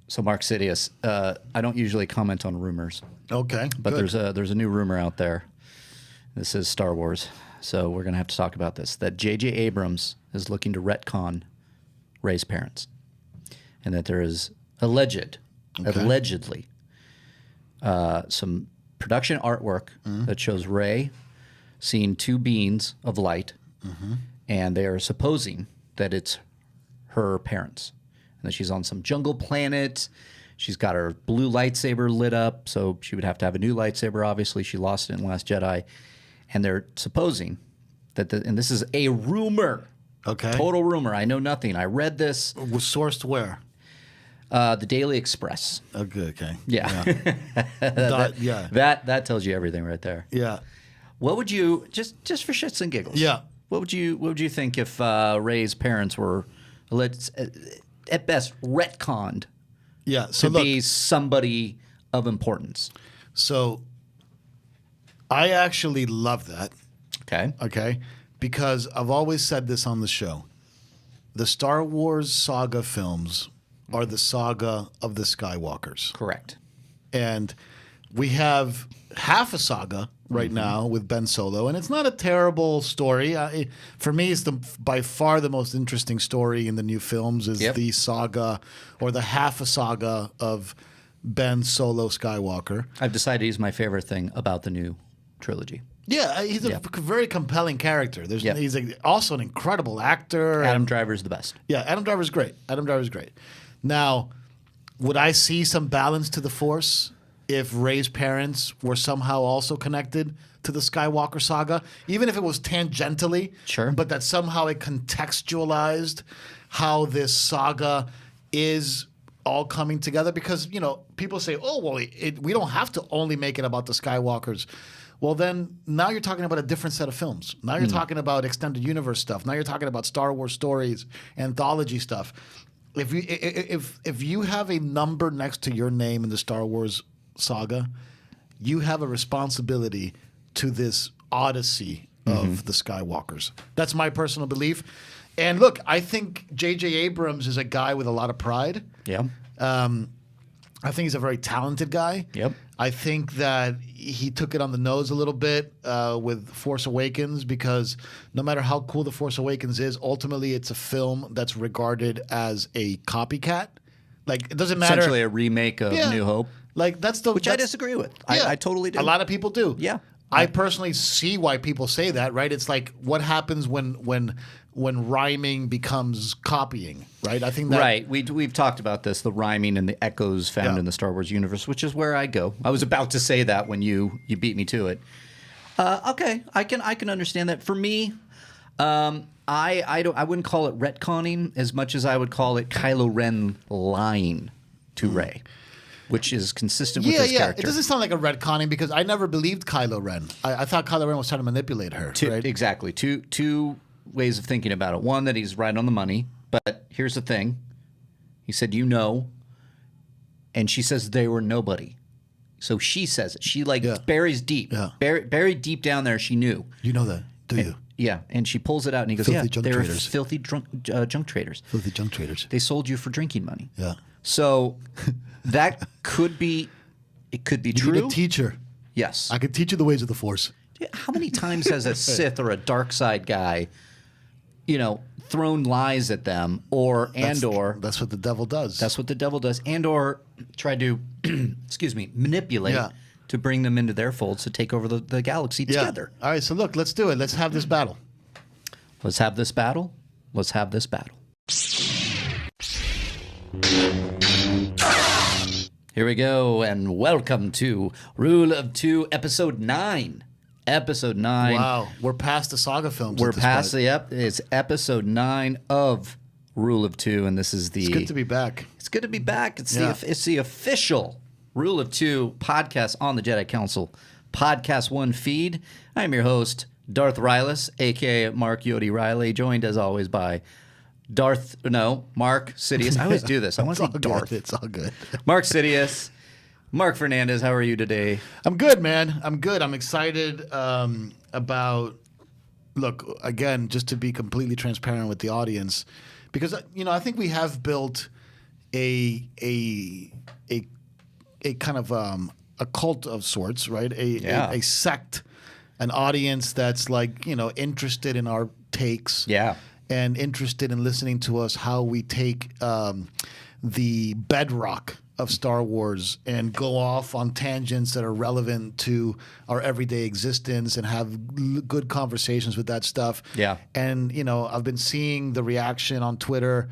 So Mark Sidious, I don't usually comment on rumors, Okay, but good. there's a new rumor out there. This is Star Wars, so we're gonna have to talk about this. That J.J. Abrams is looking to retcon Rey's parents, and that there is allegedly some production artwork that shows Rey seeing two beings of light, and they are supposing that it's her parents, and that she's on some jungle planet. She's got her blue lightsaber lit up, so she would have to have a new lightsaber. Obviously, she lost it in Last Jedi, and they're supposing that, and this is a rumor, total rumor. I know nothing. I read this. Was sourced where? The Daily Express. Okay. Yeah. Yeah. That tells you everything right there. Yeah. What would you just for shits and giggles? Yeah. What would you think if Rey's parents were, at best, retconned? Yeah. So to be somebody of importance. So I actually love that. Okay. Okay. Because I've always said this on the show. The Star Wars saga films are the saga of the Skywalkers. Correct. And we have half a saga right now with Ben Solo, and it's not a terrible story. For me, it's by far the most interesting story in the new films is the saga or the half a saga of Ben Solo Skywalker. I've decided he's my favorite thing about the new trilogy. Yeah, he's a very compelling character. He's also an incredible actor. Adam Driver's the best. Yeah, Adam Driver's great. Now, would I see some balance to the Force if Rey's parents were somehow also connected to the Skywalker saga, even if it was tangentially? Sure. But that somehow it contextualized how this saga is all coming together. Because, people say, oh, well, we don't have to only make it about the Skywalkers. Well, then now you're talking about a different set of films. Now you're talking about extended universe stuff. Now you're talking about Star Wars stories, anthology stuff. If you have a number next to your name in the Star Wars saga, you have a responsibility to this odyssey of the Skywalkers. That's my personal belief. And look, I think J.J. Abrams is a guy with a lot of pride. Yeah. I think he's a very talented guy. Yep. I think that he took it on the nose a little bit with Force Awakens, because no matter how cool The Force Awakens is, ultimately it's a film that's regarded as a copycat. Like, it doesn't matter. Essentially a remake of New Hope. Like, which I disagree with. Yeah, I totally do. A lot of people do. Yeah. I personally see why people say that, right? It's like, what happens when rhyming becomes copying, right? I think that... Right. We've talked about this, the rhyming and the echoes found in the Star Wars universe, which is where I go. I was about to say that when you beat me to it. Okay, I can understand that. For me, I wouldn't call it retconning as much as I would call it Kylo Ren lying to Rey, which is consistent with his character. It doesn't sound like a retconning, because I never believed Kylo Ren. I thought Kylo Ren was trying to manipulate her. Right? Exactly. Two ways of thinking about it. One, that he's right on the money, but here's the thing. He said, and she says they were nobody. So she says it. She buries deep. Yeah. Buried deep down there, she knew. You know that, do you? Yeah, and she pulls it out, and he goes, filthy junk they were traders. Filthy junk traders. Filthy junk traders. They sold you for drinking money. Yeah. So that could be, it could be true. You need a teacher. Yes. I could teach you the ways of the Force. How many times has a Sith or a dark side guy, thrown lies at them, That's what the devil does. That's what the devil does, or tried to, manipulate to bring them into their folds to take over the galaxy together. All right, so look, let's do it. Let's have this battle. Let's have this battle. Let's have this battle. Here we go, and welcome to Rule of Two, Episode 9. Episode 9. Wow, we're past the saga films. We're past it's Episode 9 of Rule of Two, and this is the... It's good to be back. It's good to be back. It's the official Rule of Two podcast on the Jedi Council Podcast One feed. I am your host, Darth Rylas, a.k.a. Mark Yodi Riley, joined as always by Mark Sidious. I always do this. I want to say Darth. It's all good. Mark Sidious. Mark Fernandez, how are you today? I'm good, man. I'm good. I'm excited about... Look, again, just to be completely transparent with the audience, because, I think we have built a kind of a cult of sorts, right? Yeah. A sect, an audience that's like, interested in our takes. Yeah. And interested in listening to us how we take the bedrock of Star Wars and go off on tangents that are relevant to our everyday existence and have good conversations with that stuff. Yeah. And, I've been seeing the reaction on Twitter,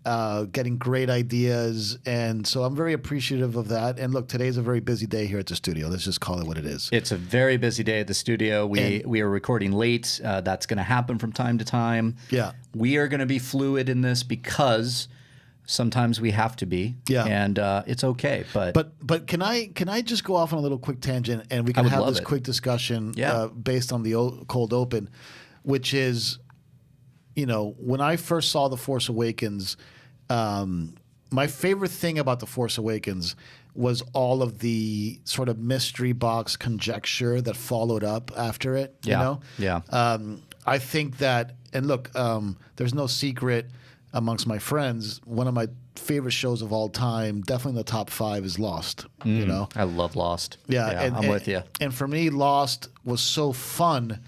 getting great ideas. And so I'm very appreciative of that. And look, today's a very busy day here at the studio. Let's just call it what it is. It's a very busy day at the studio. We are recording late. That's going to happen from time to time. Yeah. We are going to be fluid in this because sometimes we have to be. Yeah. And it's okay. But can I just go off on a little quick tangent and we can have this quick discussion based on the cold open, which is, when I first saw The Force Awakens, my favorite thing about The Force Awakens was all of the sort of mystery box conjecture that followed up after it. Yeah. I think that, and look, there's no secret amongst my friends. One of my favorite shows of all time, definitely in the top 5, is Lost. I love Lost. Yeah, I'm with you. And for me, Lost was so fun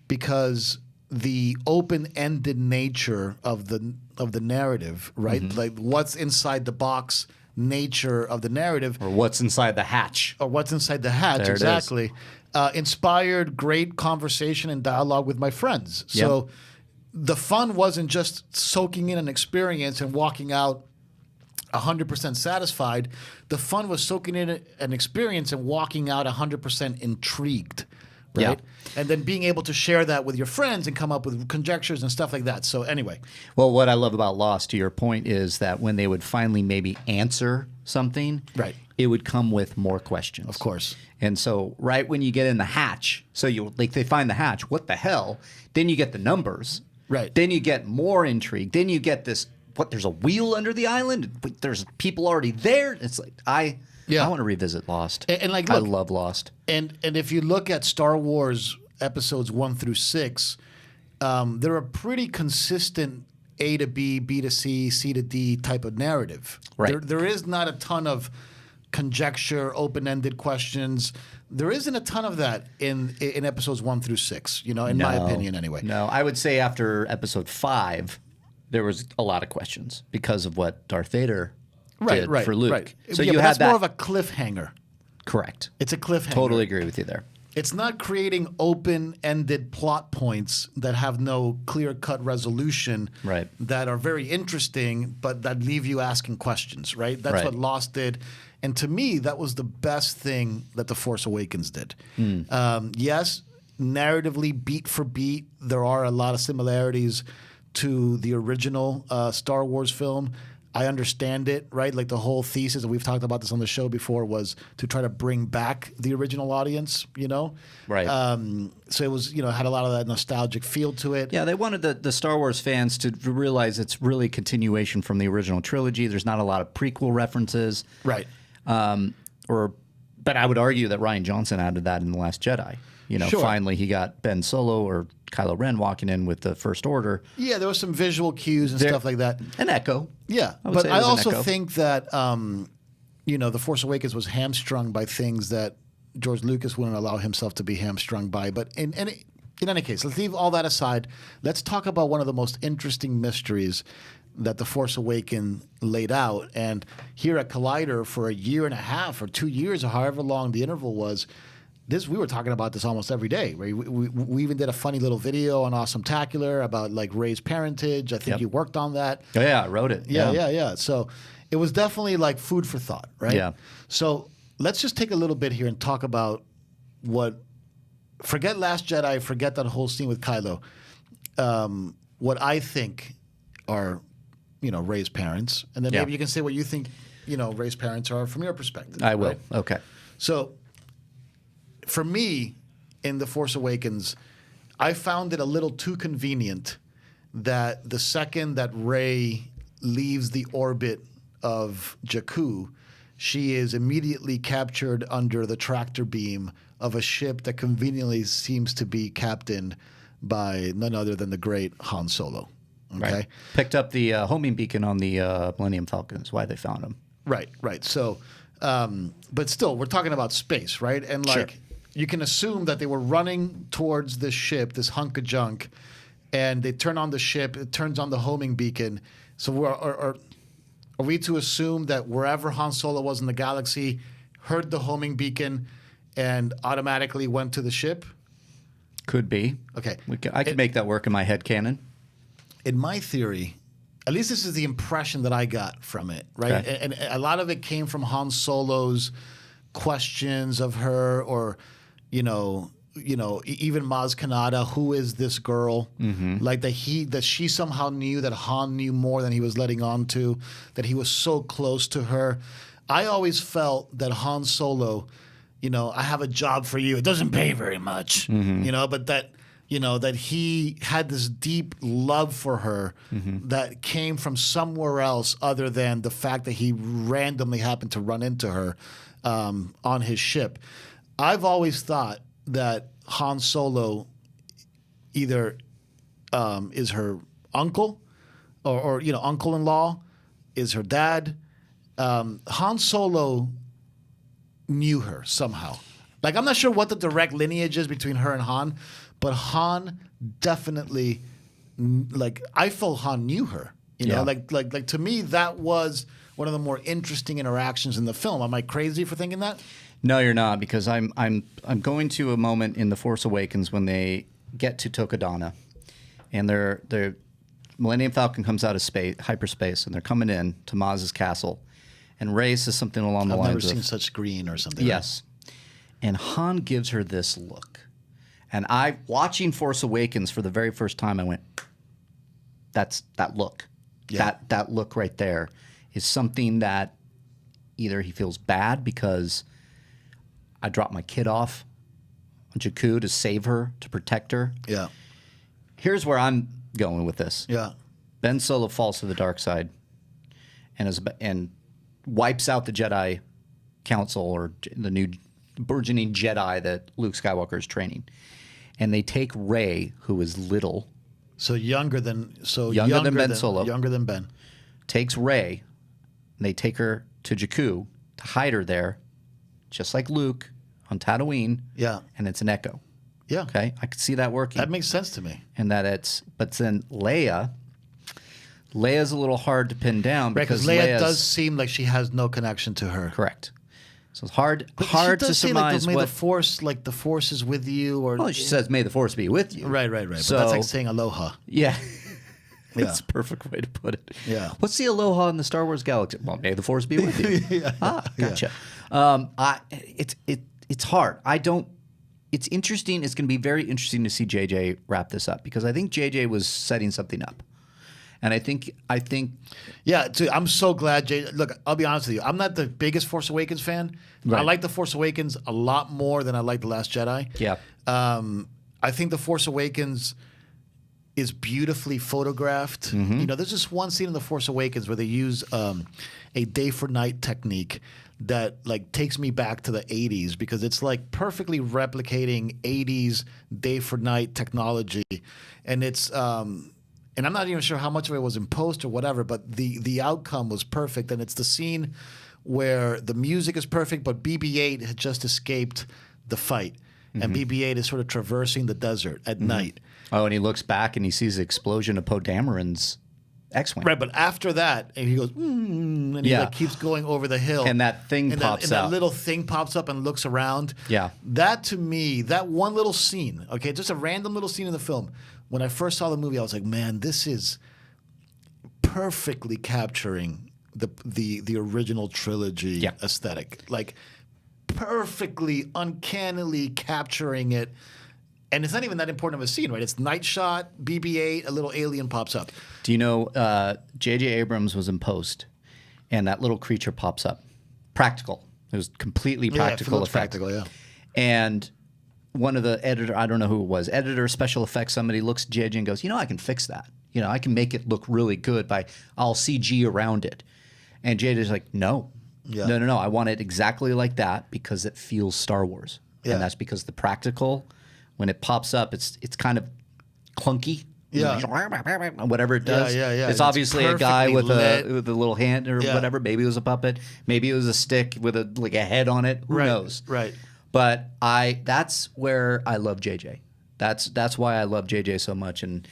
because the open-ended nature of the narrative, right? Mm-hmm. Like what's inside the box nature of the narrative, Or what's inside the hatch. or what's inside the hatch, There it is. exactly, inspired great conversation and dialogue with my friends. So the fun wasn't just soaking in an experience and walking out 100% satisfied. The fun was soaking in an experience and walking out 100% intrigued. Right? Yeah. And then being able to share that with your friends and come up with conjectures and stuff like that. So anyway. Well, what I love about Lost, to your point, is that when they would finally maybe answer something, Right. it would come with more questions. Of course. And so right when you get in the hatch, so they find the hatch, what the hell? Then you get the numbers. Right. Then you get more intrigue. Then you get this, there's a wheel under the island? There's people already there? It's like, I want to revisit Lost. And like, I look, love Lost. And if you look at Star Wars episodes 1 through 6, they're a pretty consistent A to B, B to C, C to D type of narrative. Right. There is not a ton of conjecture, open-ended questions. There isn't a ton of that in episodes 1 through 6, in my opinion anyway. No, I would say after episode 5, there was a lot of questions because of what Darth Vader did for Luke. Right. So yeah, you but had that's that. more of a cliffhanger. Correct. It's a cliffhanger. Totally agree with you there. It's not creating open-ended plot points that have no clear-cut resolution, Right. that are very interesting, but that leave you asking questions, right? That's Right. what Lost did. And to me, that was the best thing that The Force Awakens did. Yes, narratively, beat for beat, there are a lot of similarities to the original Star Wars film. I understand it, right? Like the whole thesis, and we've talked about this on the show before, was to try to bring back the original audience, Right. So it was, had a lot of that nostalgic feel to it. Yeah, they wanted the Star Wars fans to realize it's really a continuation from the original trilogy. There's not a lot of prequel references. Right. But I would argue that Rian Johnson added that in The Last Jedi. Sure. Finally he got Ben Solo or Kylo Ren walking in with the First Order. Yeah, there was some visual cues and stuff like that. An echo. Yeah, I would but say it I was an also echo. think that The Force Awakens was hamstrung by things that George Lucas wouldn't allow himself to be hamstrung by. But in any case, let's leave all that aside. Let's talk about one of the most interesting mysteries that The Force Awakens laid out. And here at Collider for a year and a half or 2 years or however long the interval was, we were talking about this almost every day. Right? We even did a funny little video on Awesometacular about like Rey's parentage. I think you worked on that. Oh, yeah, I wrote it. Yeah. So it was definitely like food for thought, right? Yeah. So let's just take a little bit here and talk about forget Last Jedi, forget that whole scene with Kylo. What I think are, Rey's parents. And then maybe you can say what you think, Rey's parents are from your perspective. I will. Right? Okay. So for me, in The Force Awakens, I found it a little too convenient that the second that Rey leaves the orbit of Jakku, she is immediately captured under the tractor beam of a ship that conveniently seems to be captained by none other than the great Han Solo. Okay. Right. Picked up the homing beacon on the Millennium Falcon. Is why they found him. Right. So, but still, we're talking about space, right? And like, Sure. you can assume that they were running towards this ship, this hunk of junk, and they turn on the ship. It turns on the homing beacon. So, are we to assume that wherever Han Solo was in the galaxy, heard the homing beacon, and automatically went to the ship? Could be. Okay. I could make that work in my head canon. In my theory, at least this is the impression that I got from it, right? Okay. And a lot of it came from Han Solo's questions of her, or even Maz Kanata, who is this girl? Like that she somehow knew that Han knew more than he was letting on to, that he was so close to her. I always felt that Han Solo, I have a job for you. It doesn't pay very much, but that he had this deep love for her that came from somewhere else other than the fact that he randomly happened to run into her on his ship. I've always thought that Han Solo either is her uncle or uncle-in-law, is her dad. Han Solo knew her somehow. Like, I'm not sure what the direct lineage is between her and Han, but Han definitely, I felt Han knew her. Like to me, that was one of the more interesting interactions in the film. Am I crazy for thinking that? No, you're not, because I'm going to a moment in The Force Awakens when they get to Takodana, and their Millennium Falcon comes out of hyperspace, and they're coming in to Maz's castle, and Rey says something along the lines of, I've never seen such green or something. Yes. And Han gives her this look. And watching Force Awakens for the very first time, I went, that look. Yeah. That look right there is something that either he feels bad because I dropped my kid off on Jakku to save her, to protect her. Yeah. Here's where I'm going with this. Yeah. Ben Solo falls to the dark side and wipes out the Jedi Council, or the new burgeoning Jedi that Luke Skywalker is training. And they take Rey, who is little. Younger than Ben Solo. Younger than Ben. Takes Rey, and they take her to Jakku to hide her there, just like Luke on Tatooine. Yeah. And it's an echo. Yeah. Okay? I could see that working. That makes sense to me. And but then Leia's a little hard to pin down, because Leia does seem like she has no connection to her. Correct. So it's hard But to say, surmise may what. the force is with you, or Well, she says, "May the Force be with you." right. So, But that's like saying aloha. yeah, Yeah. it's a perfect way to put it. Yeah. What's the aloha in the Star Wars galaxy? Well, may the Force be with you. Gotcha. It's hard. It's interesting. It's going to be very interesting to see JJ wrap this up, because I think JJ was setting something up. And I think, Yeah, I'm so glad. Look, I'll be honest with you. I'm not the biggest Force Awakens fan. Right. I like the Force Awakens a lot more than I like the Last Jedi. yeah, I think the Force Awakens is beautifully photographed. There's just one scene in the Force Awakens where they use a day for night technique that takes me back to the 80s, because it's perfectly replicating 80s day for night technology, and it's. And I'm not even sure how much of it was in post or whatever, but the outcome was perfect. And it's the scene where the music is perfect, but BB-8 had just escaped the fight. And BB-8 is sort of traversing the desert at night. Oh, and he looks back and he sees the explosion of Poe Dameron's X-Wing. Right, but after that, and he goes, and he keeps going over the hill. And that thing pops out. That little thing pops up and looks around. Yeah. That, to me, that one little scene, okay, just a random little scene in the film, when I first saw the movie, I was like, man, this is perfectly capturing the original trilogy aesthetic. Perfectly, uncannily capturing it. And it's not even that important of a scene, right? It's night shot, BB-8, a little alien pops up. Do you know J.J. Abrams was in post, and that little creature pops up? Practical. It was completely practical effect. Practical, yeah. And one of the editor, I don't know who it was, editor, special effects, somebody looks at JJ and goes, I can fix that. I can make it look really good I'll CG around it. And JJ's like, no. Yeah. No. I want it exactly like that, because it feels Star Wars. Yeah. And that's because the practical, when it pops up, it's kind of clunky. Yeah. Whatever it does. Yeah. It's It's obviously a guy with perfectly lit. a little hand or Yeah. whatever. Maybe it was a puppet. Maybe it was a stick with a head on it. Who knows? Right. But that's where I love JJ. That's why I love JJ so much, and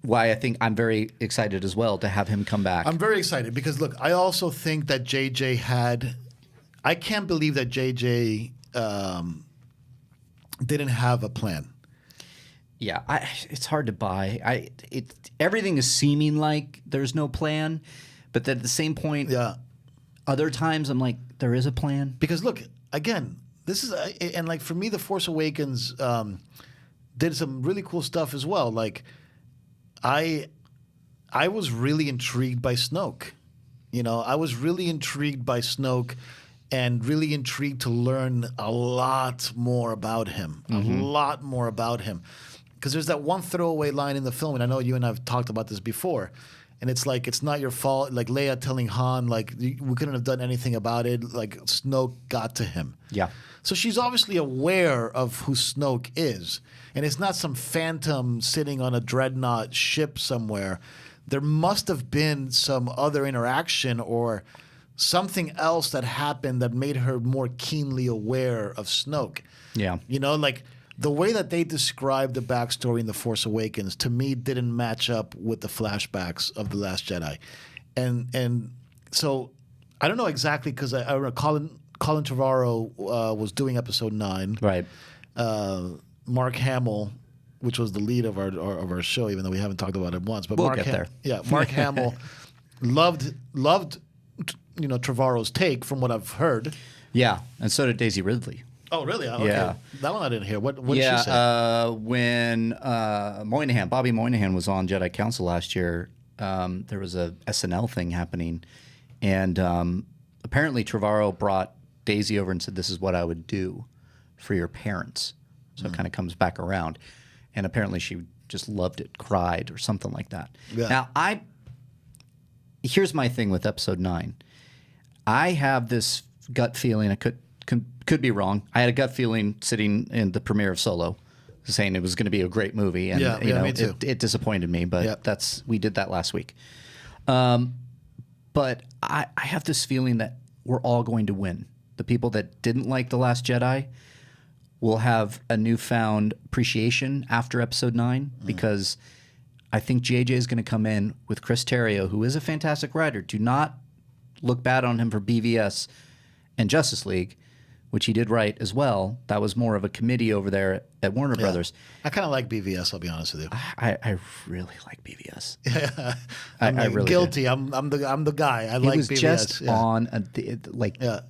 why I think I'm very excited as well to have him come back. I'm very excited because look, I also think that JJ had. I can't believe that JJ didn't have a plan. Yeah, it's hard to buy. Everything is seeming like there's no plan, but then at the same point, Yeah. other times I'm like, there is a plan. Because look, again, this is and like for me, The Force Awakens did some really cool stuff as well. Like, I was really intrigued by Snoke. You know, I was really intrigued by Snoke, and really intrigued to learn a lot more about him. A lot more about him. Because there's that one throwaway line in the film, and I know you and I have talked about this before. And it's like, it's not your fault. Like Leia telling Han, like, we couldn't have done anything about it. Like, Snoke got to him. Yeah. So she's obviously aware of who Snoke is. And it's not some phantom sitting on a dreadnought ship somewhere. There must have been some other interaction or something else that happened that made her more keenly aware of Snoke. Yeah. You know, like the way that they described the backstory in The Force Awakens to me didn't match up with the flashbacks of The Last Jedi. And so I don't know exactly, because I remember Colin Trevorrow was doing episode 9. Right. Mark Hamill, which was the lead of our show, even though we haven't talked about it once. But We'll Mark get there. Yeah, Mark Hamill loved Trevorrow's take from what I've heard. Yeah, and so did Daisy Ridley. Oh, really? Okay. Yeah. That one I didn't hear. What did she say? When Bobby Moynihan was on Jedi Council last year, there was a SNL thing happening, and apparently Trevorrow brought Daisy over and said, "This is what I would do for your parents." So it kind of comes back around, and apparently she just loved it, cried, or something like that. Yeah. Now here's my thing with Episode 9. I have this gut feeling. I could be wrong. I had a gut feeling sitting in the premiere of Solo, saying it was going to be a great movie, and me too. It disappointed me. But we did that last week. But I have this feeling that we're all going to win. The people that didn't like The Last Jedi will have a newfound appreciation after Episode 9, because I think JJ is going to come in with Chris Terrio, who is a fantastic writer. Do not look bad on him for BVS and Justice League, which he did write as well. That was more of a committee over there at Warner Brothers. I kind of like BVS, I'll be honest with you. I really like BVS. I'm I really guilty. I'm the guy. I It like was BVS. just yeah. on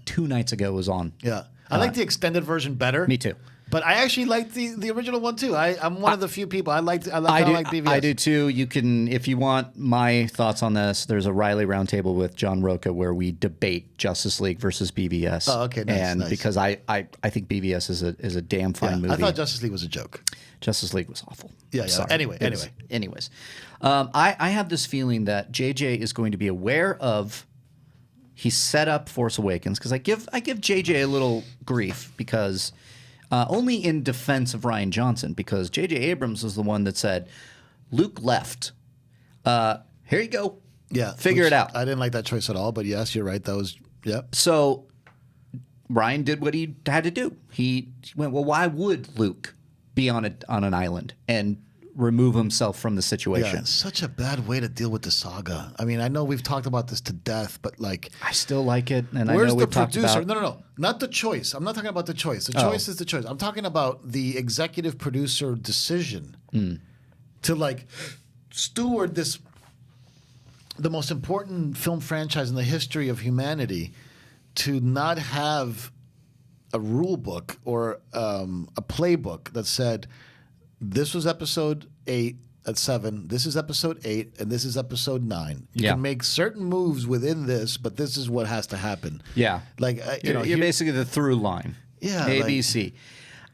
2 nights ago. It was on. Yeah. I like the extended version better. Me too. But I actually like the original one too. I'm one of the few people I like BVS. I do too. You can, if you want my thoughts on this, there's a Riley roundtable with John Roca where we debate Justice League versus BVS. Oh, okay, nice, And nice. because I think BVS is a damn fine movie. I thought Justice League was a joke. Justice League was awful. Yeah. Sorry. Anyways, I have this feeling that JJ is going to be aware of. He set up Force Awakens, because I give JJ a little grief, because only in defense of Rian Johnson, because JJ Abrams was the one that said, Luke left. Here you go. Yeah. Figure it out. I didn't like that choice at all, but yes, you're right. That was So Ryan did what he had to do. He went, well, why would Luke be on an island and remove himself from the situation? Yeah, it's such a bad way to deal with the saga. I mean, I know we've talked about this to death, but like, I still like it, and where's I know the we've talked producer? about. No, not the choice. I'm not talking about the choice. The choice is the choice. I'm talking about the executive producer decision to like steward the most important film franchise in the history of humanity, to not have a rule book or a playbook that said, this was episode 8 at 7, this is episode 8, and this is episode 9. You can make certain moves within this, but this is what has to happen. Yeah. Like, You're basically the through line. Yeah, A, like- B, C.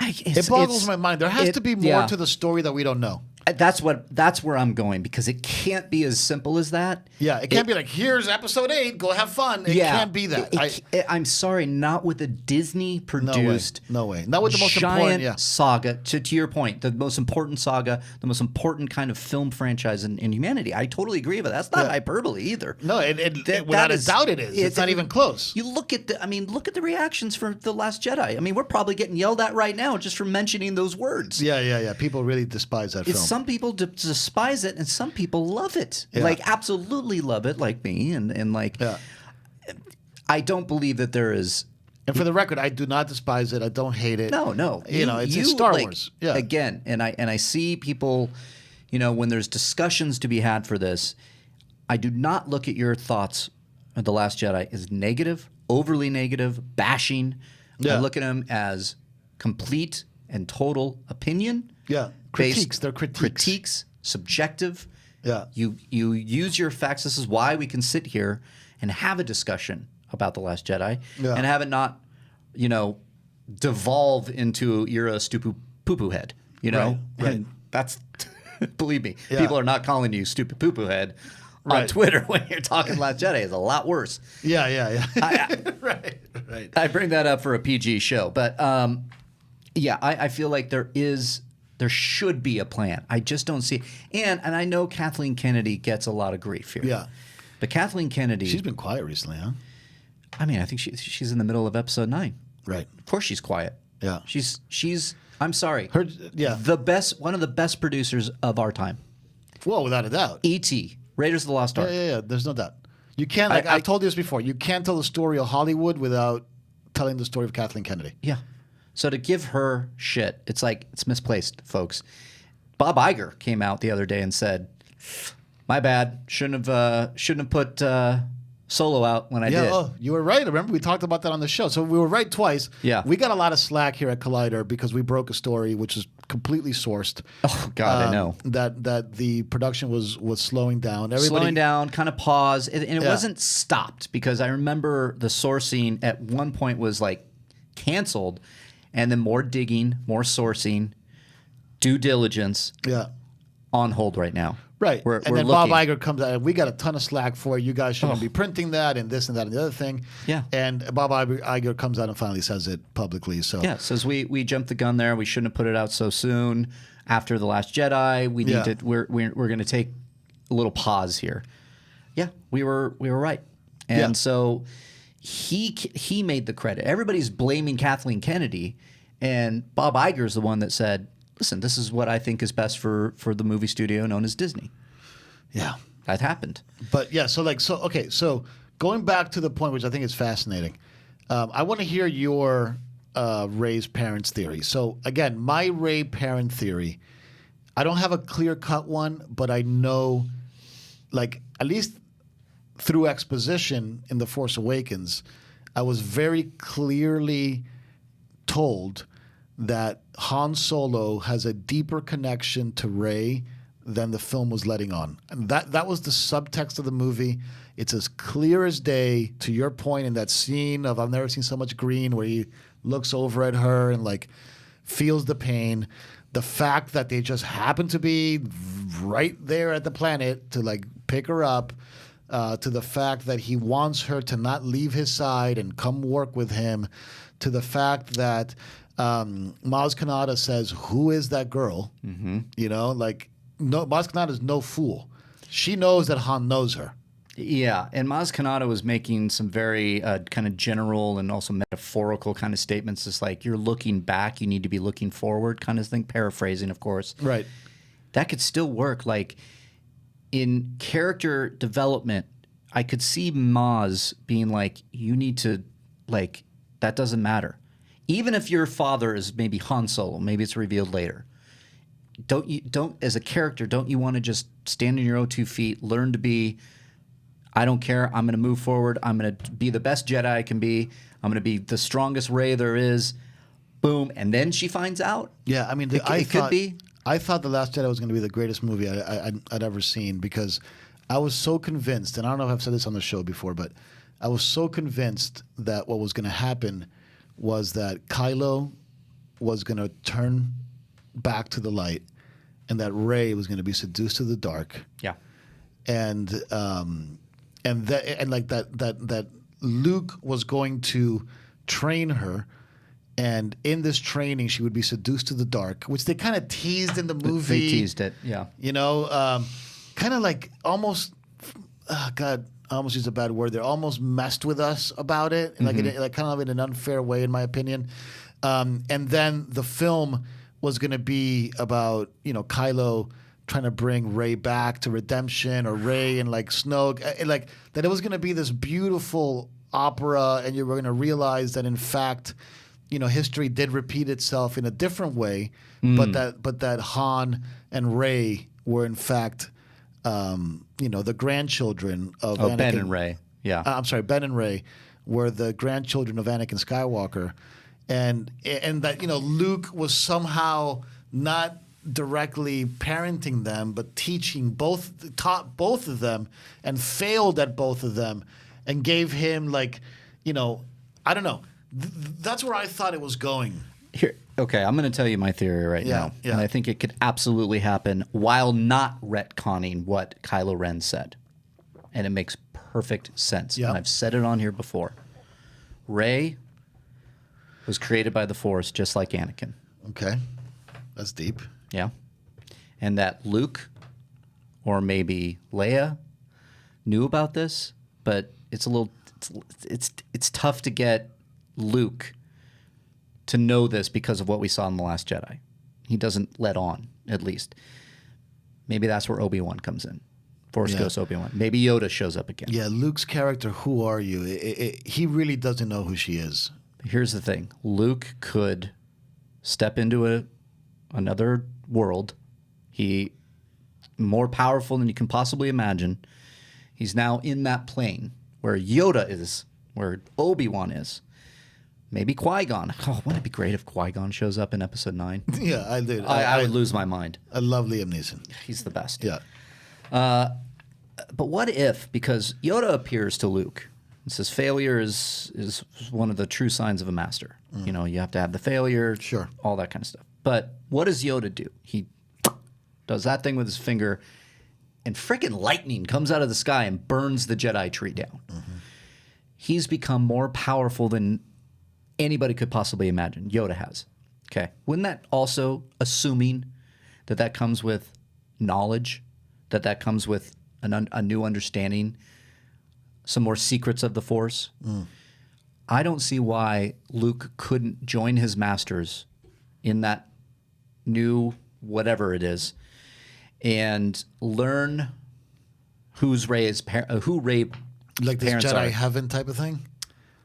It boggles my mind. There has to be more to the story that we don't know. That's where I'm going, because it can't be as simple as that. Yeah, it can't be like, here's episode 8, go have fun. It can't be that. I'm sorry, not with a Disney produced. No way. Not with the most giant saga. To your point, the most important saga, the most important kind of film franchise in humanity. I totally agree with that. That's not hyperbole either. No, without a doubt it is. It's not even close. You look at look at the reactions for The Last Jedi. I mean, we're probably getting yelled at right now just for mentioning those words. Yeah. People really despise that film. Some people despise it, and some people love it. Like, absolutely love it, like me. And like, I don't believe that there is. And for the record, I do not despise it. I don't hate it. No. It's Star Wars. Yeah. Again, and I see people, when there's discussions to be had for this, I do not look at your thoughts of The Last Jedi as negative, overly negative, bashing. Yeah. I look at them as complete and total opinion. Yeah. Critiques. They're critiques. Critiques, subjective. Yeah. You use your facts. This is why we can sit here and have a discussion about The Last Jedi and have it not, devolve into you're a stupid poo-poo head, Right. And that's, believe me, people are not calling you stupid poo-poo head on Twitter when you're talking Last Jedi. It's a lot worse. Yeah. Right. I bring that up for a PG show, but I feel like there should be a plan. I just don't see it. And I know Kathleen Kennedy gets a lot of grief here. Yeah. But Kathleen Kennedy, she's been quiet recently, huh? I mean, I think she's in the middle of episode 9. Right. Of course she's quiet. Yeah. She's I'm sorry. One of the best producers of our time. Well, without a doubt. E.T., Raiders of the Lost Ark. Yeah. There's no doubt. You can't, I've told you this before, you can't tell the story of Hollywood without telling the story of Kathleen Kennedy. Yeah. So to give her shit, it's like, it's misplaced, folks. Bob Iger came out the other day and said, "My bad. Shouldn't have put Solo out when I did." Oh, you were right. Remember, we talked about that on the show. So we were right twice. Yeah. We got a lot of slack here at Collider because we broke a story which is completely sourced. Oh God, I know that the production was slowing down. Slowing down, kind of paused, and it wasn't stopped, because I remember the sourcing at one point was like canceled, and then more digging, more sourcing, due diligence. Yeah. On hold right now. Right. We're then looking. Bob Iger comes out, and we got a ton of slack for it. You guys shouldn't be printing that and this and that and the other thing. Yeah. And Bob Iger comes out and finally says it publicly. So yeah, says we jumped the gun there. We shouldn't have put it out so soon after The Last Jedi. We need to. We're going to take a little pause here. Yeah, we were right. And so he made the credit. Everybody's blaming Kathleen Kennedy, and Bob Iger's the one that said, "Listen, this is what I think is best for the movie studio known as Disney." Yeah. That happened. But yeah, so going back to the point, which I think is fascinating, I want to hear your Rey's parents theory. So again, my Rey parent theory, I don't have a clear-cut one, but I know, like, at least through exposition in The Force Awakens, I was very clearly told that Han Solo has a deeper connection to Rey than the film was letting on. And that was the subtext of the movie. It's as clear as day, to your point, in that scene of I've never seen so much green, where he looks over at her and like feels the pain. The fact that they just happen to be right there at the planet to like pick her up, to the fact that he wants her to not leave his side and come work with him, to the fact that Maz Kanata says, "Who is that girl?" Mm-hmm. No, Maz Kanata is no fool. She knows that Han knows her. Yeah, and Maz Kanata was making some very kind of general and also metaphorical kind of statements. It's like, you're looking back, you need to be looking forward kind of thing. Paraphrasing, of course. Right. That could still work. Like, in character development, I could see Maz being like, you need to, like, that doesn't matter. Even if your father is maybe Han Solo, maybe it's revealed later. As a character, don't you want to just stand on your own 2 feet, learn to be, I don't care, I'm going to move forward, I'm going to be the best Jedi I can be, I'm going to be the strongest Rey there is, boom, and then she finds out? Yeah, I mean, it could be. I thought The Last Jedi was going to be the greatest movie I'd ever seen, because I was so convinced, and I don't know if I've said this on the show before, but I was so convinced that what was going to happen was that Kylo was going to turn back to the light, and that Rey was going to be seduced to the dark, Yeah. and that Luke was going to train her, and in this training she would be seduced to the dark, which they kind of teased in the movie. They teased it, yeah. You know, kind of like almost. God, I almost used a bad word there. Almost messed with us about it, like kind of in an unfair way, in my opinion. And then the film was going to be about Kylo trying to bring Rey back to redemption, or Rey and like Snoke, like that. It was going to be this beautiful opera, and you were going to realize that in fact, history did repeat itself in a different way, but that Han and Rey were in fact. The grandchildren of Anakin. Ben and Rey. Yeah. I'm sorry, Ben and Rey were the grandchildren of Anakin Skywalker, and that Luke was somehow not directly parenting them, but taught both of them, and failed at both of them, and gave him I don't know. That's where I thought it was going. Here, okay, I'm going to tell you my theory right now. Yeah. And I think it could absolutely happen while not retconning what Kylo Ren said. And it makes perfect sense. Yeah. And I've said it on here before. Rey was created by the Force just like Anakin. Okay, that's deep. Yeah. And that Luke, or maybe Leia, knew about this, but it's tough to get Luke to know this because of what we saw in The Last Jedi. He doesn't let on, at least. Maybe that's where Obi-Wan comes in. Force Ghost Obi-Wan. Maybe Yoda shows up again. Yeah, Luke's character, who are you? He really doesn't know who she is. Here's the thing. Luke could step into another world. He more powerful than you can possibly imagine. He's now in that plane where Yoda is, where Obi-Wan is. Maybe Qui-Gon. Oh, wouldn't it be great if Qui-Gon shows up in Episode 9? Yeah, I did. I would lose my mind. I love Liam Neeson. He's the best. Yeah. But what if, because Yoda appears to Luke, and says failure is one of the true signs of a master. You have to have the failure, Sure, all that kind of stuff. But what does Yoda do? He does that thing with his finger, and frickin' lightning comes out of the sky and burns the Jedi tree down. He's become more powerful than anybody could possibly imagine. Yoda has. Okay. Wouldn't that also, assuming that comes with knowledge, that comes with a new understanding, some more secrets of the Force? I don't see why Luke couldn't join his masters in that new whatever it is and learn who Rey Like this parents Jedi are. heaven type of thing?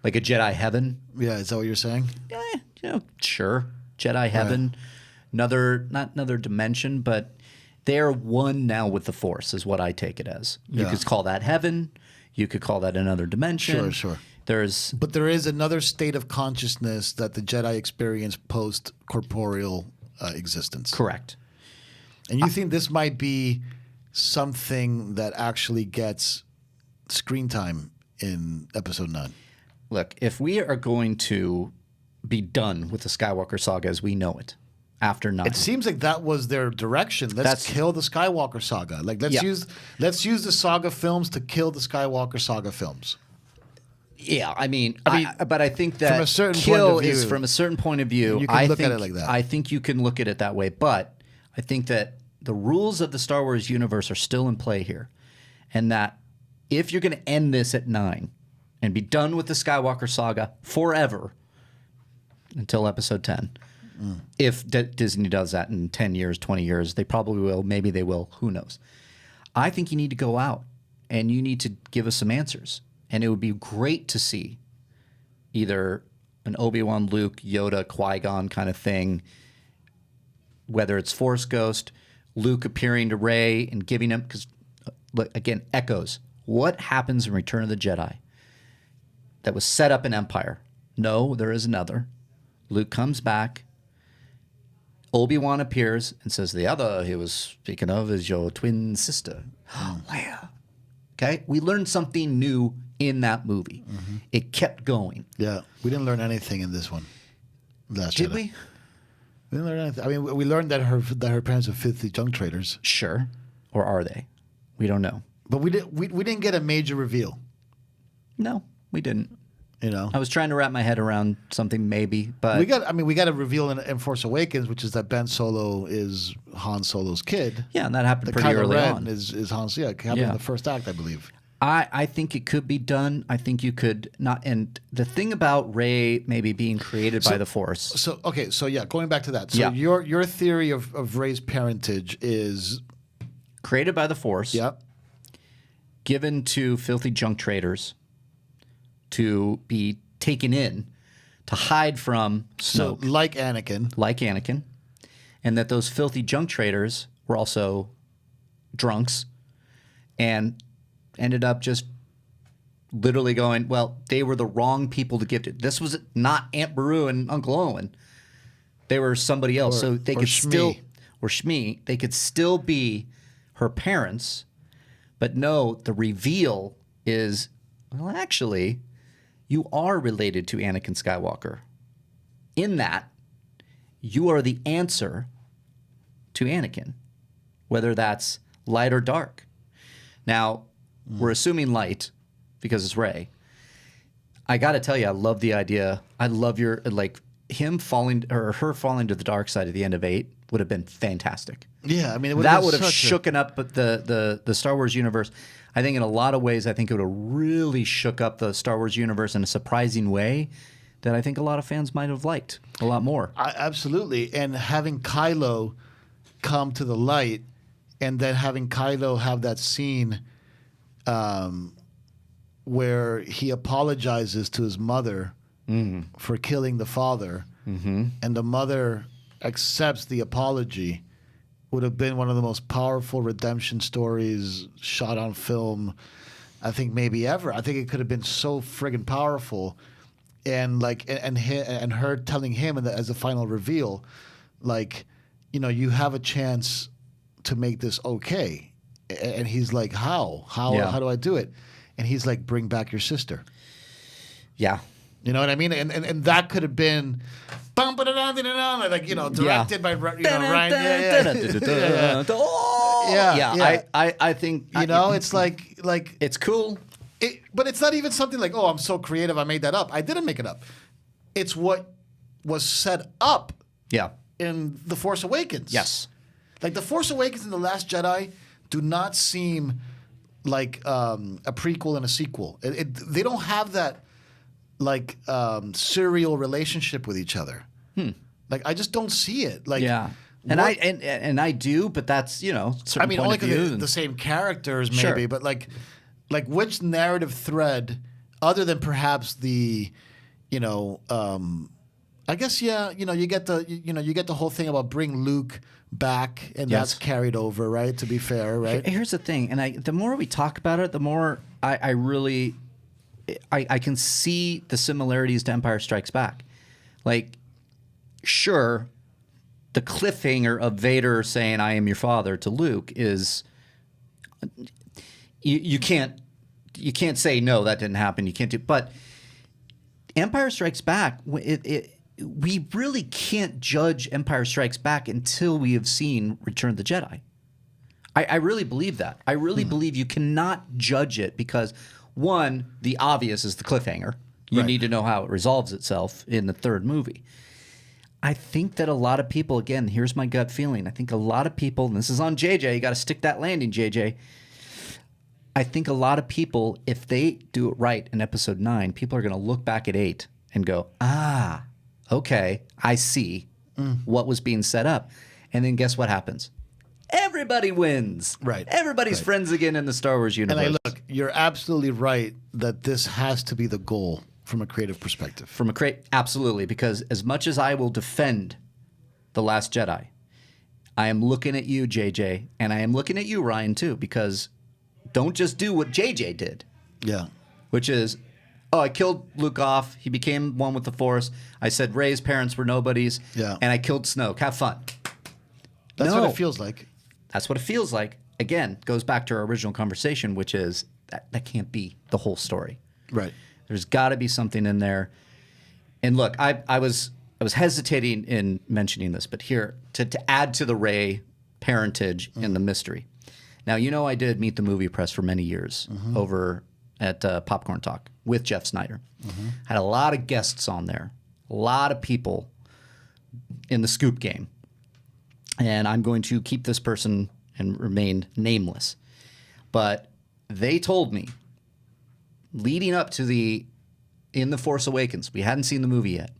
Like a Jedi heaven. Yeah, is that what you're saying? Sure. Jedi heaven, not another dimension, but they're one now with the Force, is what I take it as. You could call that heaven. You could call that another dimension. Sure. But there is another state of consciousness that the Jedi experience post corporeal existence. Correct. And you think this might be something that actually gets screen time in Episode 9? Look, if we are going to be done with the Skywalker saga as we know it after 9, It seems like that was their direction. Let's kill the Skywalker saga. Like let's use the saga films to kill the Skywalker saga films. Yeah, I mean, but I think that from a certain kill point of view, is from a certain point of view. You can look at it like that. I think you can look at it that way, but I think that the rules of the Star Wars universe are still in play here, and that if you're going to end this at 9 and be done with the Skywalker saga forever until Episode 10, if Disney does that in 10 years, 20 years, they probably will. Maybe they will. Who knows? I think you need to go out and you need to give us some answers. And it would be great to see either an Obi-Wan, Luke, Yoda, Qui-Gon kind of thing, whether it's Force Ghost, Luke appearing to Rey and giving him, because, again, echoes. What happens in Return of the Jedi that was set up in Empire? No, there is another. Luke comes back. Obi-Wan appears and says, the other he was speaking of is your twin sister, Leia. Okay? We learned something new in that movie. It kept going. Yeah, we didn't learn anything in this one. Did we? We didn't learn anything. I mean, we learned that her parents are filthy junk traders, Sure. Or are they? We don't know. but we didn't get a major reveal. No, we didn't. You know, I was trying to wrap my head around something maybe, but we got a reveal in Force Awakens, which is that Ben Solo is Han Solo's kid. yeah, and that happened The pretty Kylo early Ren on. is Han's. Yeah, it happened in the first act, I believe. I think it could be done. I think you could not. And the thing about Rey maybe being created by the Force. So okay, so yeah, going back to that. So Yeah. your theory of Rey's parentage is Created by the Force. Yep. Given to filthy junk traders to be taken in to hide from So Snoke, like Anakin. like Anakin, and that those filthy junk traders were also drunks and ended up just literally going, well, they were the wrong people to give to. This was not Aunt Beru and Uncle Owen. They were somebody else. So they or could Shmi. still, or Shmi, they could still be her parents. But no, the reveal is, well, actually, you are related to Anakin Skywalker. In that, you are the answer to Anakin, whether that's light or dark. Now, we're assuming light because it's Rey. I got to tell you, I love the idea. I love your, like, him falling or her falling to the dark side at the end of 8 would have been fantastic. Yeah, I mean, That would have shooken up the Star Wars universe. I think in a lot of ways, I think it would have really shook up the Star Wars universe in a surprising way that I think a lot of fans might have liked a lot more. Absolutely. And having Kylo come to the light, and then having Kylo have that scene where he apologizes to his mother for killing the father, and the mother accepts the apology, would have been one of the most powerful redemption stories shot on film, I think maybe ever. I think it could have been so friggin' powerful, and like and her telling him as a final reveal, like, you know, you have a chance to make this okay, and he's like, how do I do it? And he's like, bring back your sister. Yeah. You know what I mean? And that could have been, like, you know, directed by Ryan. Yeah. I think, You know, it's like it's cool. but it's not even something like, oh, I'm so creative, I made that up. I didn't make it up. It's what was set up Yeah. in The Force Awakens. Yes. Like The Force Awakens and The Last Jedi do not seem like a prequel and a sequel. They don't have that like serial relationship with each other. Like I just don't see it. Like Yeah. And I do, but that's, you know, certain I mean, point only of view. because the same characters, maybe, Sure. but like which narrative thread, other than perhaps the, you know, I guess you know, you get the whole thing about bring Luke back, and Yes. that's carried over, right? To be fair, right? Here's the thing, and the more we talk about it, the more I really I can see the similarities to Empire Strikes Back. Like, sure, the cliffhanger of Vader saying "I am your father" to Luke is you can't say no, that didn't happen. You can't do, but Empire Strikes Back, we really can't judge Empire Strikes Back until we have seen Return of the Jedi. I really believe that. I really believe you cannot judge it because, one, the obvious is the cliffhanger. You need to know how it resolves itself in the third movie. I think that a lot of people, again, here's my gut feeling. I think a lot of people, and this is on JJ, you got to stick that landing, JJ. I think a lot of people, if they do it right in episode 9, people are going to look back at 8 and go, okay, I see what was being set up. And then guess what happens? Everybody wins. Right. Everybody's friends again in the Star Wars universe. And look, you're absolutely right that this has to be the goal from a creative perspective. Absolutely, because as much as I will defend The Last Jedi, I am looking at you, JJ, and I am looking at you, Ryan, too, because don't just do what JJ did. Yeah. Which is, I killed Luke off. He became one with the Force. I said Rey's parents were nobodies. Yeah. And I killed Snoke. Have fun. That's what it feels like. That's what it feels like. Again, goes back to our original conversation, which is that can't be the whole story. Right. There's got to be something in there. And look, I was I was hesitating in mentioning this, but here to add to the Rey parentage in the mystery. Now, I did Meet the Movie Press for many years over at Popcorn Talk with Jeff Snyder. Had a lot of guests on there, a lot of people in the scoop game. And I'm going to keep this person and remain nameless. But they told me, leading up to in The Force Awakens, we hadn't seen the movie yet,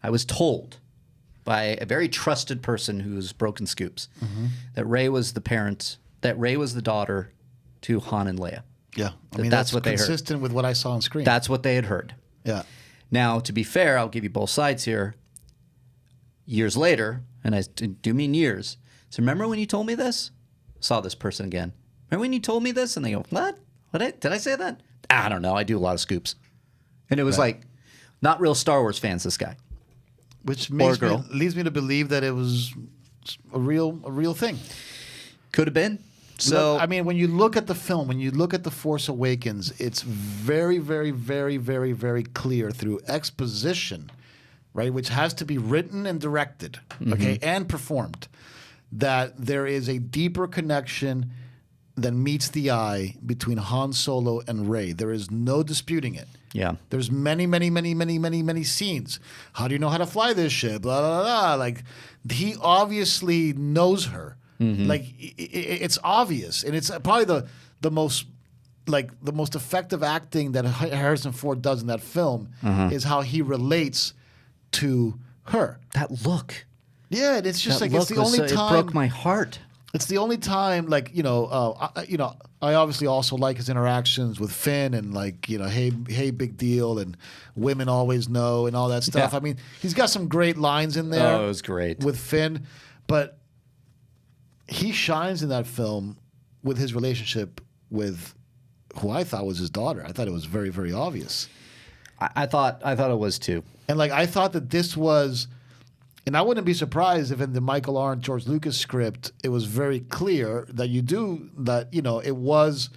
I was told by a very trusted person who's broken scoops that Rey was the parent, that Rey was the daughter to Han and Leia. Yeah. That's what they heard. Consistent with what I saw on screen. That's what they had heard. Yeah. Now, to be fair, I'll give you both sides here. Years later, and I do mean years. So remember when you told me this? Saw this person again. Remember when you told me this? And they go, what? Did I say that? I don't know. I do a lot of scoops. And it was like, not real Star Wars fans, this guy. Which leads me to believe that it was a real thing. Could have been. So when you look at the film, when you look at The Force Awakens, it's very, very, very, very, very clear through exposition, right, which has to be written and directed, okay, and performed, that there is a deeper connection than meets the eye between Han Solo and Rey. There is no disputing it. Yeah. There's many, many, many, many, many, many scenes. How do you know how to fly this ship? Blah, blah, blah. Like, he obviously knows her. Like, it's obvious. And it's probably the most effective acting that Harrison Ford does in that film is how he relates to her. that look. Yeah, and it's just That like it's look the only was, time. It broke my heart. It's the only time, like, I obviously also like his interactions with Finn and, like, hey, big deal, and women always know and all that stuff. Yeah. I mean, he's got some great lines in there. Oh, it was great. With Finn, but he shines in that film with his relationship with who I thought was his daughter. I thought it was very, very obvious. I thought it was too. And, like, I thought that this was... And I wouldn't be surprised if in the Michael R. and George Lucas script, it was very clear that it was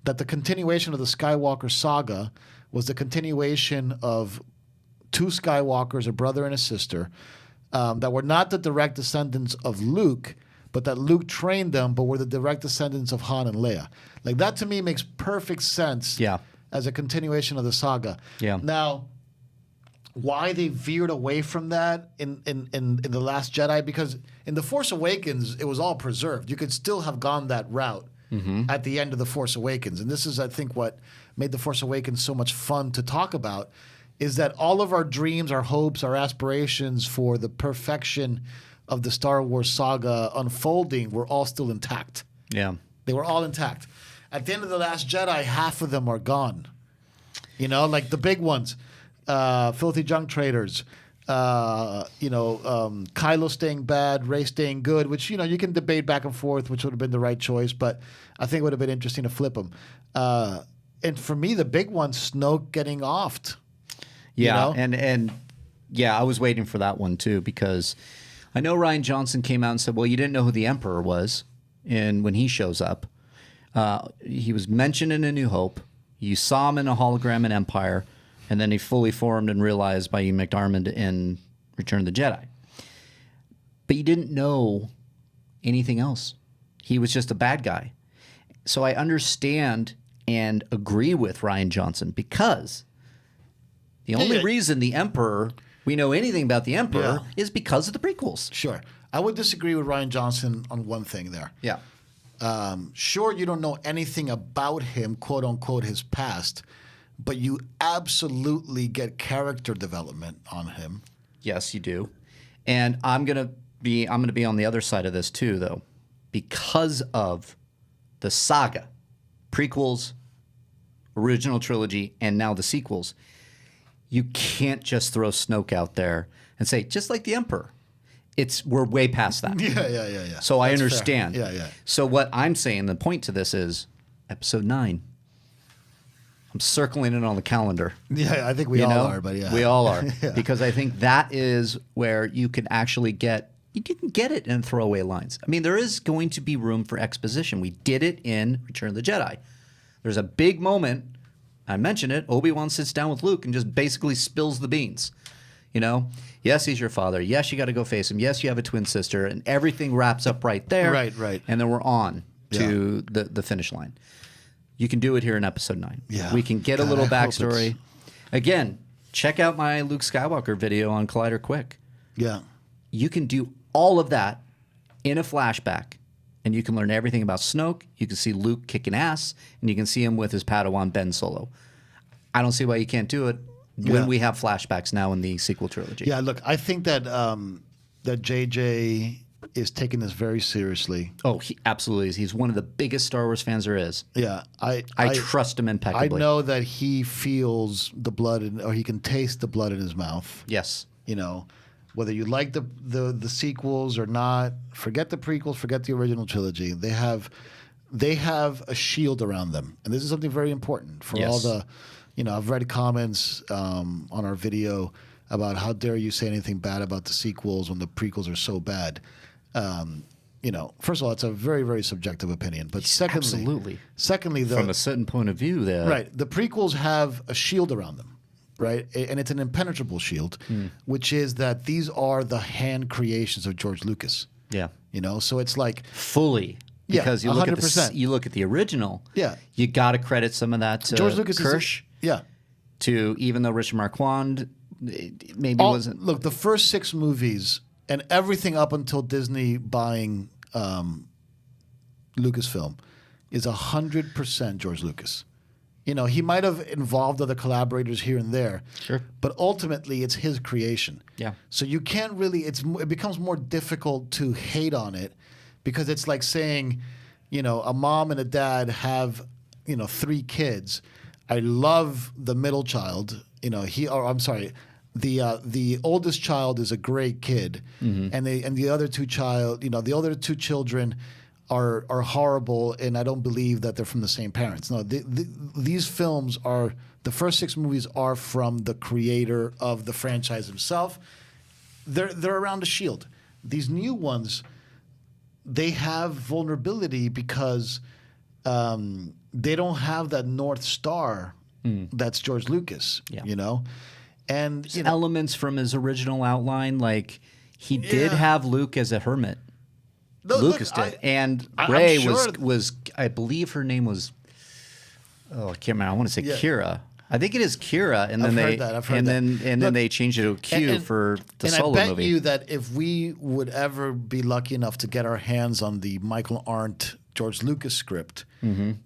that the continuation of the Skywalker saga was the continuation of two Skywalkers, a brother and a sister, that were not the direct descendants of Luke, but that Luke trained them, but were the direct descendants of Han and Leia. Like, that to me makes perfect sense as a continuation of the saga. Yeah. Now, why they veered away from that in The Last Jedi, because in The Force Awakens, it was all preserved. You could still have gone that route at the end of The Force Awakens. And this is, I think, what made The Force Awakens so much fun to talk about, is that all of our dreams, our hopes, our aspirations for the perfection of the Star Wars saga unfolding were all still intact. Yeah. They were all intact. At the end of The Last Jedi, half of them are gone. Like the big ones. Filthy junk traders, Kylo staying bad, Rey staying good, which, you can debate back and forth, which would have been the right choice, but I think it would have been interesting to flip them. And for me, the big one, Snoke getting offed. Yeah, and I was waiting for that one too, because I know Rian Johnson came out and said, well, you didn't know who the Emperor was, and when he shows up, he was mentioned in A New Hope, you saw him in a hologram in Empire, and then he fully formed and realized by Ian McDiarmid in Return of the Jedi. But you didn't know anything else. He was just a bad guy. So I understand and agree with Rian Johnson, because the only reason the Emperor, we know anything about the Emperor, is because of the prequels. Sure. I would disagree with Rian Johnson on one thing there. Yeah. Sure, you don't know anything about him, quote unquote, his past, but you absolutely get character development on him. Yes, you do. And I'm gonna be on the other side of this too, though, because of the saga, prequels, original trilogy, and now the sequels. You can't just throw Snoke out there and say, just like the Emperor. We're way past that. Yeah. So I understand. Fair. Yeah. So what I'm saying, the point to this is Episode 9. I'm circling it on the calendar. Yeah, I think we all are, but yeah. We all are. Because I think that is where you can actually you can get it in throwaway lines. I mean, there is going to be room for exposition. We did it in Return of the Jedi. There's a big moment, I mentioned it, Obi-Wan sits down with Luke and just basically spills the beans. You know, yes, he's your father. Yes, you got to go face him. Yes, you have a twin sister, and everything wraps up right there. Right. And then we're on to the finish line. You can do it here in episode 9. Yeah. We can get a God, little I hope backstory. Again, check out my Luke Skywalker video on Collider Quick. Yeah. You can do all of that in a flashback, and you can learn everything about Snoke. You can see Luke kicking ass, and you can see him with his Padawan Ben Solo. I don't see why you can't do it when we have flashbacks now in the sequel trilogy. Yeah, look, I think that that JJ is taking this very seriously. Oh, he absolutely is. He's one of the biggest Star Wars fans there is. Yeah, I trust him I impeccably. know that he feels the blood, or he can taste the blood in his mouth. Yes. You know, whether you like the sequels or not, forget the prequels, forget the original trilogy. They have a shield around them, and this is something very important for all the. You know, I've read comments on our video about how dare you say anything bad about the sequels when the prequels are so bad. You know, first of all, it's a very, very subjective opinion. But secondly, From a certain point of view, the prequels have a shield around them, right? And it's an impenetrable shield, which is that these are the hand creations of George Lucas. Yeah. You know, so it's like Fully. Because you look at 100%. you look at the original. Yeah. You got to credit some of that to George Lucas Kirsch. Yeah. To even though Richard Marquand maybe wasn't. Look, the first 6 movies and everything up until Disney buying Lucasfilm is 100% George Lucas. You know, he might have involved other collaborators here and there. Sure. But ultimately, it's his creation. Yeah. So you can't really. It becomes more difficult to hate on it because it's like saying, you know, a mom and a dad have, you know, 3 kids. I love the middle child. You know, the oldest child is a great kid, and the other 2 the other 2 children are horrible, and I don't believe that they're from the same parents. No, these films are the first 6 movies are from the creator of the franchise himself. They're around a shield. These new ones, they have vulnerability because they don't have that North Star that's George Lucas. Yeah. You know, and There's elements from his original outline, like he did have Luke as a hermit. Lucas did, and Rey was I believe her name was. Oh, I can't remember. I want to say Kira. I think it is Kira, and then I've heard that. Then they changed it to Q for the Solo movie. And I bet you that if we would ever be lucky enough to get our hands on the Michael Arndt George Lucas script,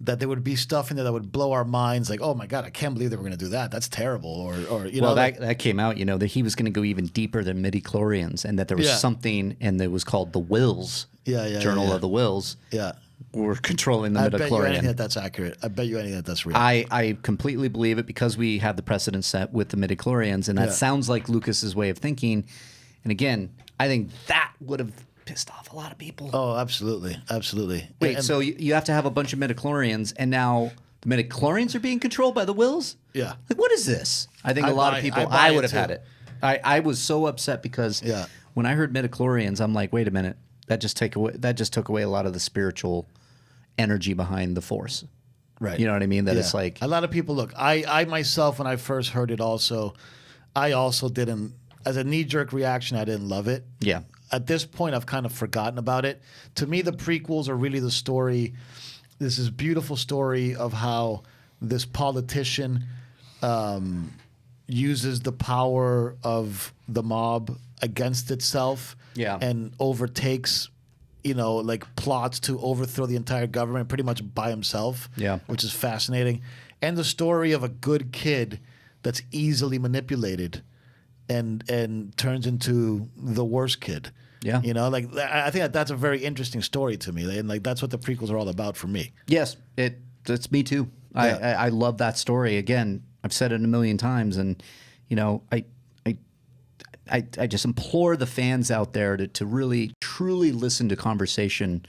that there would be stuff in there that would blow our minds. Like, oh my God, I can't believe they were going to do that. That's terrible. Or you know, that came out. You know that he was going to go even deeper than midichlorians, and that there was something, and it was called the Wills. Journal of the Wills. Yeah. Were controlling the midichlorian. I bet you anything that's accurate. I bet you anything that's real. I completely believe it because we have the precedent set with the midichlorians, and that sounds like Lucas's way of thinking. And again, I think that would have pissed off a lot of people. Oh, absolutely. Absolutely. Wait, so you have to have a bunch of midichlorians, and now the midichlorians are being controlled by the Wills? Yeah. Like, what is this? I think a lot of people, I would have had it. I was so upset because when I heard midichlorians, I'm like, wait a minute. That just took away a lot of the spiritual energy behind the Force. Right. You know what I mean? That it's like a lot of people look. I myself, when I first heard it, I also didn't. As a knee-jerk reaction, I didn't love it. Yeah. At this point, I've kind of forgotten about it. To me, the prequels are really the story. This is beautiful story of how this politician uses the power of the mob against itself. Yeah. And overtakes, you know, like plots to overthrow the entire government pretty much by himself. Yeah. Which is fascinating. And the story of a good kid that's easily manipulated and turns into the worst kid. Yeah. You know, like I think that's a very interesting story to me. And like that's what the prequels are all about for me. Yes, it's me too. Yeah. I love that story. Again, I've said it a million times, and you know, I just implore the fans out there to really truly listen to conversation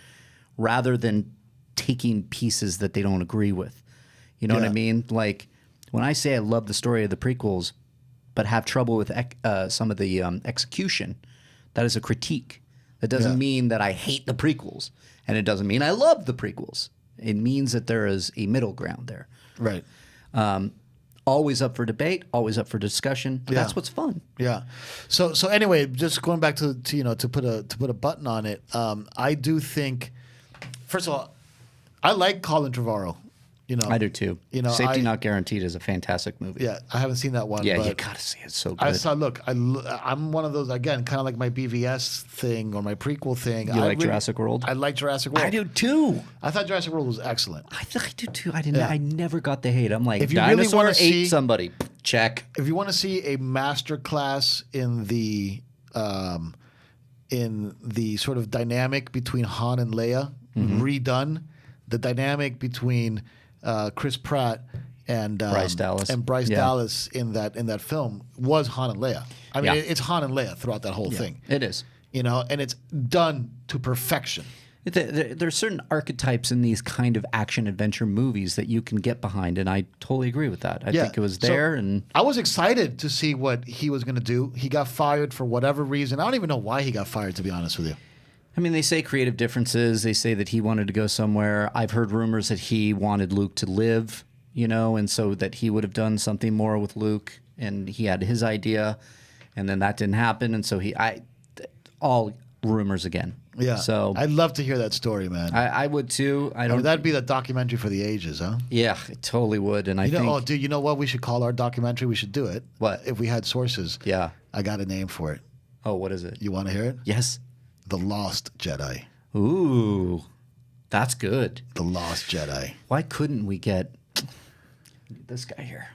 rather than taking pieces that they don't agree with. You know what I mean? Like when I say I love the story of the prequels, but have trouble with some of the execution, that is a critique. That doesn't mean that I hate the prequels, and it doesn't mean I love the prequels. It means that there is a middle ground there. Right. always up for debate, always up for discussion. Yeah. That's what's fun. Yeah. So anyway, just going back to to put a button on it. I do think, first of all, I like Colin Trevorrow. I do too. Safety Not Guaranteed is a fantastic movie. Yeah, I haven't seen that one. Yeah, but you gotta see it. It's so good. I saw. Look, I'm one of those, again, kind of like my BVS thing or my prequel thing. You like Jurassic World? I like Jurassic World. I do too. I thought Jurassic World was excellent. I do too. I didn't. Yeah. I never got the hate. I'm like, If you really dinosaur wanna ate see- somebody. Check. If you want to see a master class in the sort of dynamic between Han and Leia redone, the dynamic between Chris Pratt and Bryce Dallas. Dallas in that film was Han and Leia. I mean, Yeah. it's Han and Leia throughout that whole thing. It is. And it's done to perfection. There's certain archetypes in these kind of action adventure movies that you can get behind, and I totally agree with that. I think it was there, and I was excited to see what he was going to do. He got fired for whatever reason. I don't even know why he got fired, to be honest with you. I mean, they say creative differences. They say that he wanted to go somewhere. I've heard rumors that he wanted Luke to live, and so that he would have done something more with Luke, and he had his idea, and then that didn't happen, and so all rumors again. Yeah. So I'd love to hear that story, man. I would too. I I don't. mean, that'd be the documentary for the ages, huh? Yeah, it totally would. And I think. Oh, dude, you know what we should call our documentary? We should do it. What? If we had sources. Yeah. I got a name for it. Oh, what is it? You want to hear it? Yes. The Lost Jedi. Ooh, that's good. The Lost Jedi. Why couldn't we get this guy here?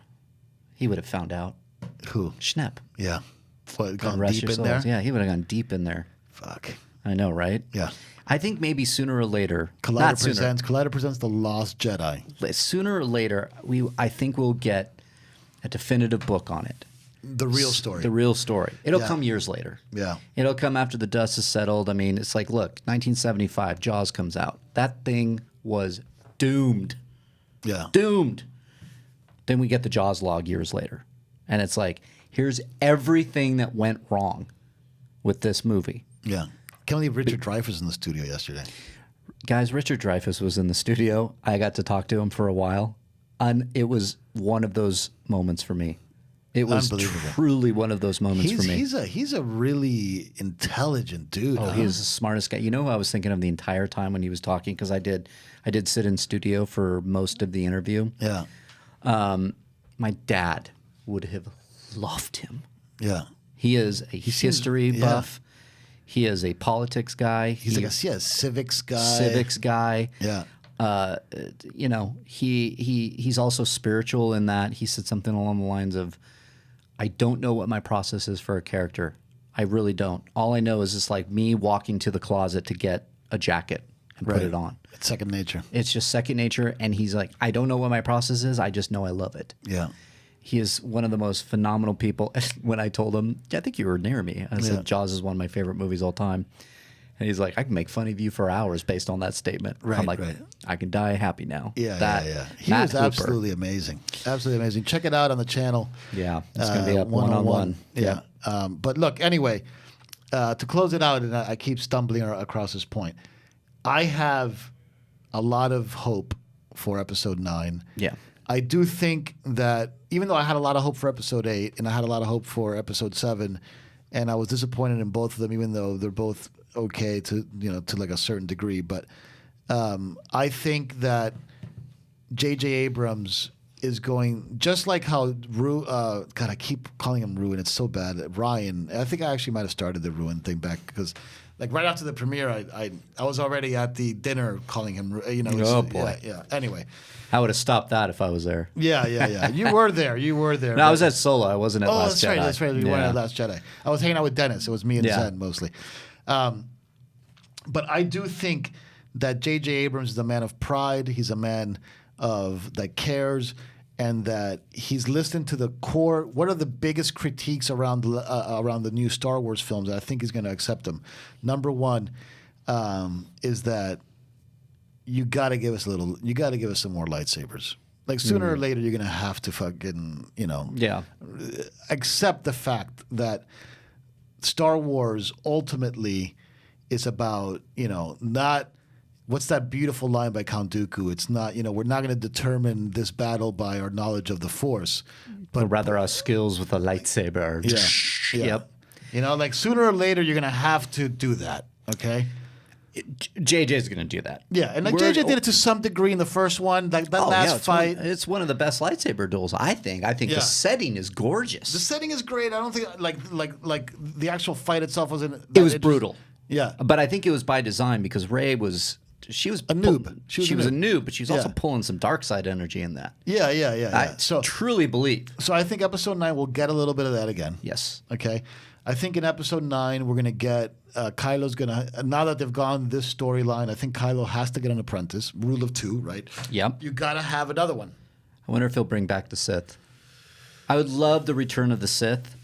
He would have found out. Who? Schnepp. Yeah. What, gone Rest deep your in there? souls. Yeah, he would have gone deep in there. Fuck. I know, right? Yeah. I think maybe sooner or later. Collider presents The Lost Jedi. Sooner or later, I think we'll get a definitive book on it. The real story. The real story. It'll Yeah. come years later. Yeah. It'll come after the dust is settled. I mean, it's like, look, 1975, Jaws comes out. That thing was doomed. Yeah. Doomed. Then we get the Jaws log years later. And it's like, here's everything that went wrong with this movie. Yeah. Can't believe Richard Dreyfuss was in the studio yesterday. Guys, Richard Dreyfuss was in the studio. I got to talk to him for a while. And it was one of those moments for me. It was Unbelievable. truly one of those moments for me. He's a really intelligent dude. Oh, he's the smartest guy. You know who I was thinking of the entire time when he was talking? Because I did sit in studio for most of the interview. Yeah. My dad would have loved him. Yeah. He's history buff. He is a politics guy. He's like a civics guy. Civics guy. Yeah. He's also spiritual in that he said something along the lines of, I don't know what my process is for a character. I really don't. All I know is it's like me walking to the closet to get a jacket and put it on. It's second nature. It's just second nature. And he's like, I don't know what my process is. I just know I love it. Yeah. He is one of the most phenomenal people. When I told him, I think you were near me. I said, Jaws is one of my favorite movies all time. And he's like, I can make fun of you for hours based on that statement. Right, I'm like, right. I can die happy now. Yeah. He Matt was Hooper. absolutely amazing. Absolutely amazing. Check it out on the channel. Yeah, it's going to be up one-on-one. Yeah. But look, anyway, to close it out, and I keep stumbling across this point, I have a lot of hope for episode 9. Yeah. I do think that even though I had a lot of hope for episode 8 and I had a lot of hope for episode 7, and I was disappointed in both of them, even though they're both okay to like a certain degree, but I think that J.J. Abrams is going just like how God, I keep calling him Ruin. It's so bad. Ryan. I think I actually might have started the Ruin thing back because, like, right after the premiere, I was already at the dinner calling him. Oh boy. Yeah. Anyway. I would have stopped that if I was there. Yeah. You were there. No, I was at Solo. I wasn't at Last Jedi. That's right. You weren't at Last Jedi. I was hanging out with Dennis. It was me and Zen mostly. But I do think that J.J. Abrams is a man of pride. He's a man that cares, and that he's listened to the core. What are the biggest critiques around the new Star Wars films? And I think he's going to accept them. Number one is that you got to give us some more lightsabers. Like sooner or later, you're going to have to fucking accept the fact that Star Wars ultimately is about not what's that beautiful line by Count Dooku? It's not, we're not going to determine this battle by our knowledge of the Force, but rather our skills with a lightsaber. Yeah. Yep. Like sooner or later, you're going to have to do that. Okay. JJ's going to do that. Yeah, and JJ did it to some degree in the first one. Like that last fight, it's one of the best lightsaber duels. I think. The setting is gorgeous. The setting is great. I don't think like the actual fight itself wasn't. It was brutal. Yeah, but I think it was by design because Rey was a noob. She was a noob, but she was also pulling some dark side energy in that. Yeah. I truly believe. So I think Episode 9 will get a little bit of that again. Yes. Okay. I think in Episode 9 we're gonna get Kylo's gonna, now that they've gone this storyline, I think Kylo has to get an apprentice. Rule of 2, right? Yep. You gotta have another one. I wonder if he'll bring back the Sith. I would love the Return of the Sith.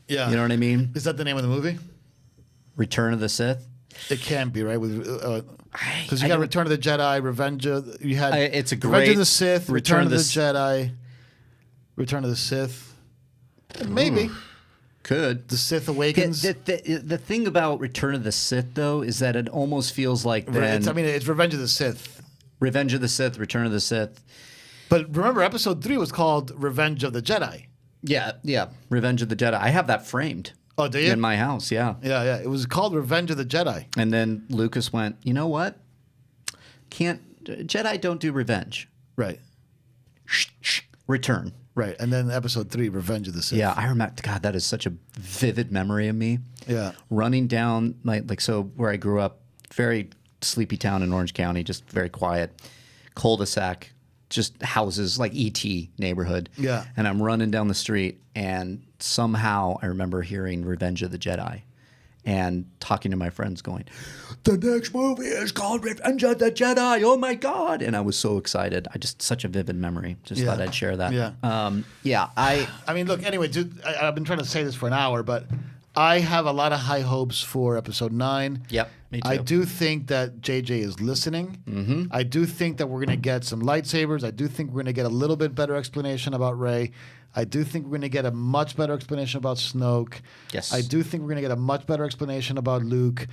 Yeah. You know what I mean? Is that the name of the movie? Return of the Sith. It can be, right? Because you got Return of the Jedi, Revenge of, you had it's a great Revenge of the Sith, Return of the Jedi, Return of the Sith. Maybe. Could. The Sith Awakens. The thing about Return of the Sith, though, is that it almost feels like it's Revenge of the Sith. Revenge of the Sith, Return of the Sith. But remember, Episode 3 was called Revenge of the Jedi. Yeah. Revenge of the Jedi. I have that framed. Oh, do you? In my house, yeah. Yeah. It was called Revenge of the Jedi. And then Lucas went, you know what? Jedi don't do revenge. Right. Return. Right, and then Episode 3, Revenge of the Sith. Yeah, I remember. God, that is such a vivid memory of me. Yeah, running down where I grew up, very sleepy town in Orange County, just very quiet, cul-de-sac, just houses like E.T. neighborhood. Yeah, and I'm running down the street, and somehow I remember hearing Revenge of the Jedi. And talking to my friends going, the next movie is called Revenge of the Jedi. Oh, my God. And I was so excited. Such a vivid memory. Just thought I'd share that. Yeah. I mean, look, anyway, I've been trying to say this for an hour, but I have a lot of high hopes for Episode 9. Yep, me too. I do think that JJ is listening. Mm-hmm. I do think that we're going to get some lightsabers. I do think we're going to get a little bit better explanation about Rey. I do think we're going to get a much better explanation about Snoke. Yes. I do think we're going to get a much better explanation about Luke.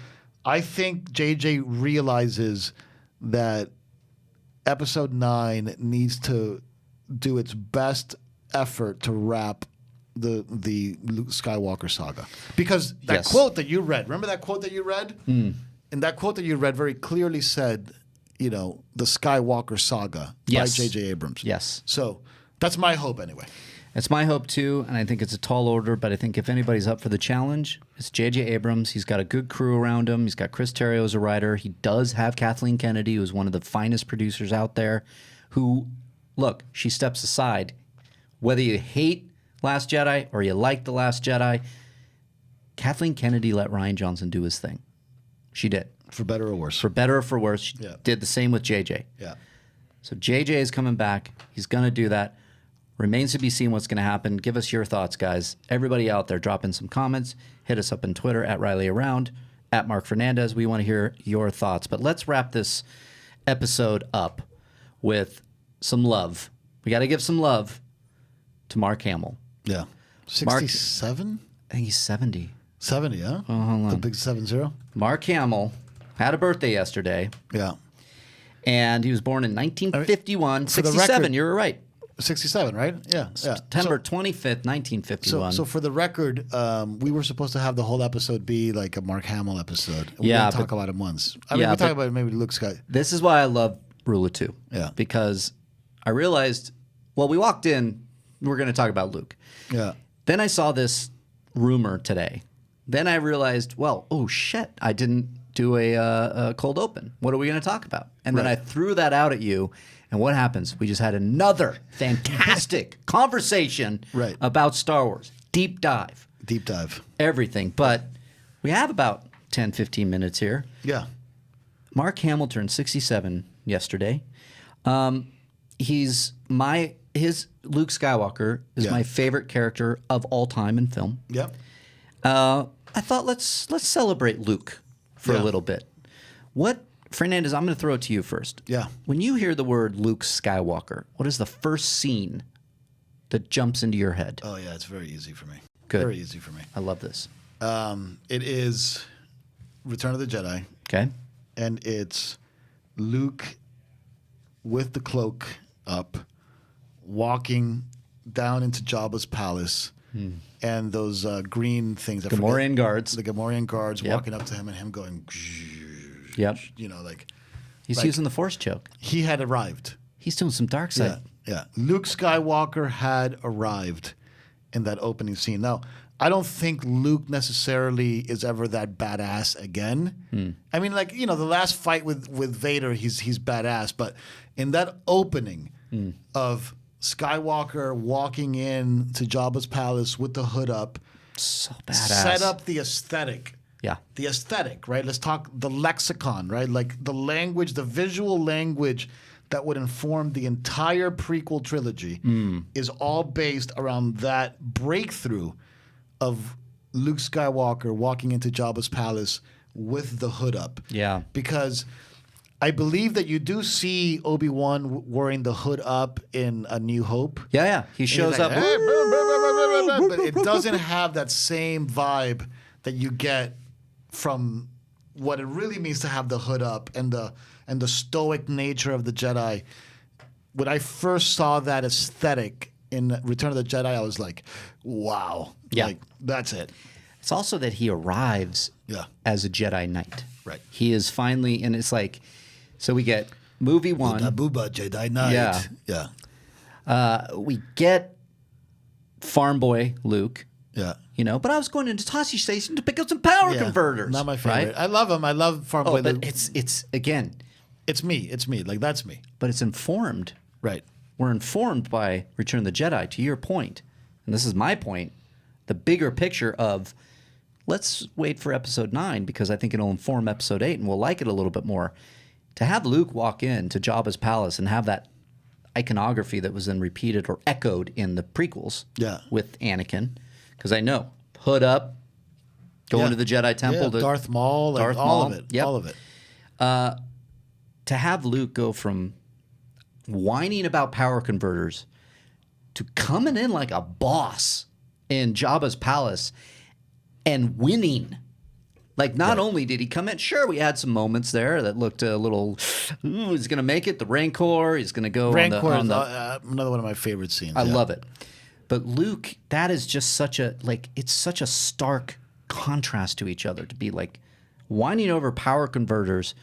I think JJ realizes that Episode 9 needs to do its best effort to wrap the Luke Skywalker saga. Because that quote that you read, remember that quote that you read? Mm. And that quote that you read very clearly said, the Skywalker saga by J.J. Abrams. Yes. So that's my hope anyway. It's my hope too, and I think it's a tall order, but I think if anybody's up for the challenge, it's J.J. Abrams. He's got a good crew around him. He's got Chris Terrio as a writer. He does have Kathleen Kennedy, who's one of the finest producers out there, who, look, she steps aside. Whether you hate Last Jedi or you like The Last Jedi, Kathleen Kennedy let Rian Johnson do his thing. She did. For better or worse. For better or for worse. She did the same with J.J. Yeah. So J.J. is coming back. He's going to do that. Remains to be seen what's going to happen. Give us your thoughts, guys. Everybody out there, drop in some comments. Hit us up on Twitter at Riley Around, at Mark Fernandez. We want to hear your thoughts. But let's wrap this episode up with some love. We got to give some love to Mark Hamill. Yeah. 67? I think he's 70. 70, huh? Oh, hold on. The big 7-0? Mark Hamill had a birthday yesterday. Yeah. And he was born in 1951. 67, you were right. 67, right? Yeah. September 25th, 1951. So for the record, we were supposed to have the whole episode be like a Mark Hamill episode. We didn't talk about him once. I mean, we talked about maybe Luke Skywalker. This is why I love Rule of Two. Yeah. Because I realized, we walked in, we're going to talk about Luke. Yeah. Then I saw this rumor today. Then I realized, oh shit, I didn't do a cold open. What are we going to talk about? And then I threw that out at you. And what happens? We just had another fantastic conversation about Star Wars. Deep dive. Deep dive. Everything. But we have about 10, 15 minutes here. Yeah. Mark Hamill turned 67 yesterday. His Luke Skywalker is my favorite character of all time in film. Yep. I thought let's celebrate Luke for a little bit. Fernandez, I'm going to throw it to you first. Yeah. When you hear the word Luke Skywalker, what is the first scene that jumps into your head? Oh, yeah, it's very easy for me. Good. Very easy for me. I love this. It is Return of the Jedi. Okay. And it's Luke with the cloak up, walking down into Jabba's palace, and those green things. Gamorrean guards. The Gamorrean guards walking up to him and him going, Yep. you know, like He's using the Force choke. he had arrived. He's doing some dark side. Yeah. Luke Skywalker had arrived in that opening scene. Now, I don't think Luke necessarily is ever that badass again. I mean, like, you know, the last fight with Vader, he's badass. But in that opening of Skywalker walking in to Jabba's palace with the hood up, So badass. set up the aesthetic. Yeah. The aesthetic, right? Let's talk the lexicon, right? Like the language, the visual language that would inform the entire prequel trilogy is all based around that breakthrough of Luke Skywalker walking into Jabba's palace with the hood up. Yeah. Because I believe that you do see Obi-Wan wearing the hood up in A New Hope. Yeah. He shows Like, up. "Hey, blah, blah, blah, blah, blah," but it doesn't have that same vibe that you get from what it really means to have the hood up and the stoic nature of the Jedi. When I first saw that aesthetic in Return of the Jedi, I was like, wow. Yeah. Like, that's it. It's also that he arrives Yeah. as a Jedi Knight. Right. He is finally, and it's like, so we get movie one. Booba, Jedi Knight. Yeah. Yeah. We get farm boy Luke. Yeah. You know, but I was going into Tosche Station to pick up some power Yeah. converters. Not my favorite. Right? I love him. I love Farm Oh, Boy but Luke. it's again, It's me. It's me. Like, that's me. but it's informed. Right. We're informed by Return of the Jedi, to your point, and this is my point, the bigger picture of let's wait for episode 9 because I think it'll inform episode 8 and we'll like it a little bit more. To have Luke walk in to Jabba's palace and have that iconography that was then repeated or echoed in the prequels with Anakin, because I know, hood up, going to the Jedi Temple. Yeah, Darth Maul. Like, Darth all Maul. of it. Yep. All of it. To have Luke go from whining about power converters to coming in like a boss in Jabba's palace and winning. Like, not only did he come in, sure, we had some moments there that looked a little, ooh, he's going to make it. The Rancor, he's going to go Rancor on is the another one of my favorite scenes. I love it. But Luke, that is just such a, like, it's such a stark contrast to each other to be like whining over power converters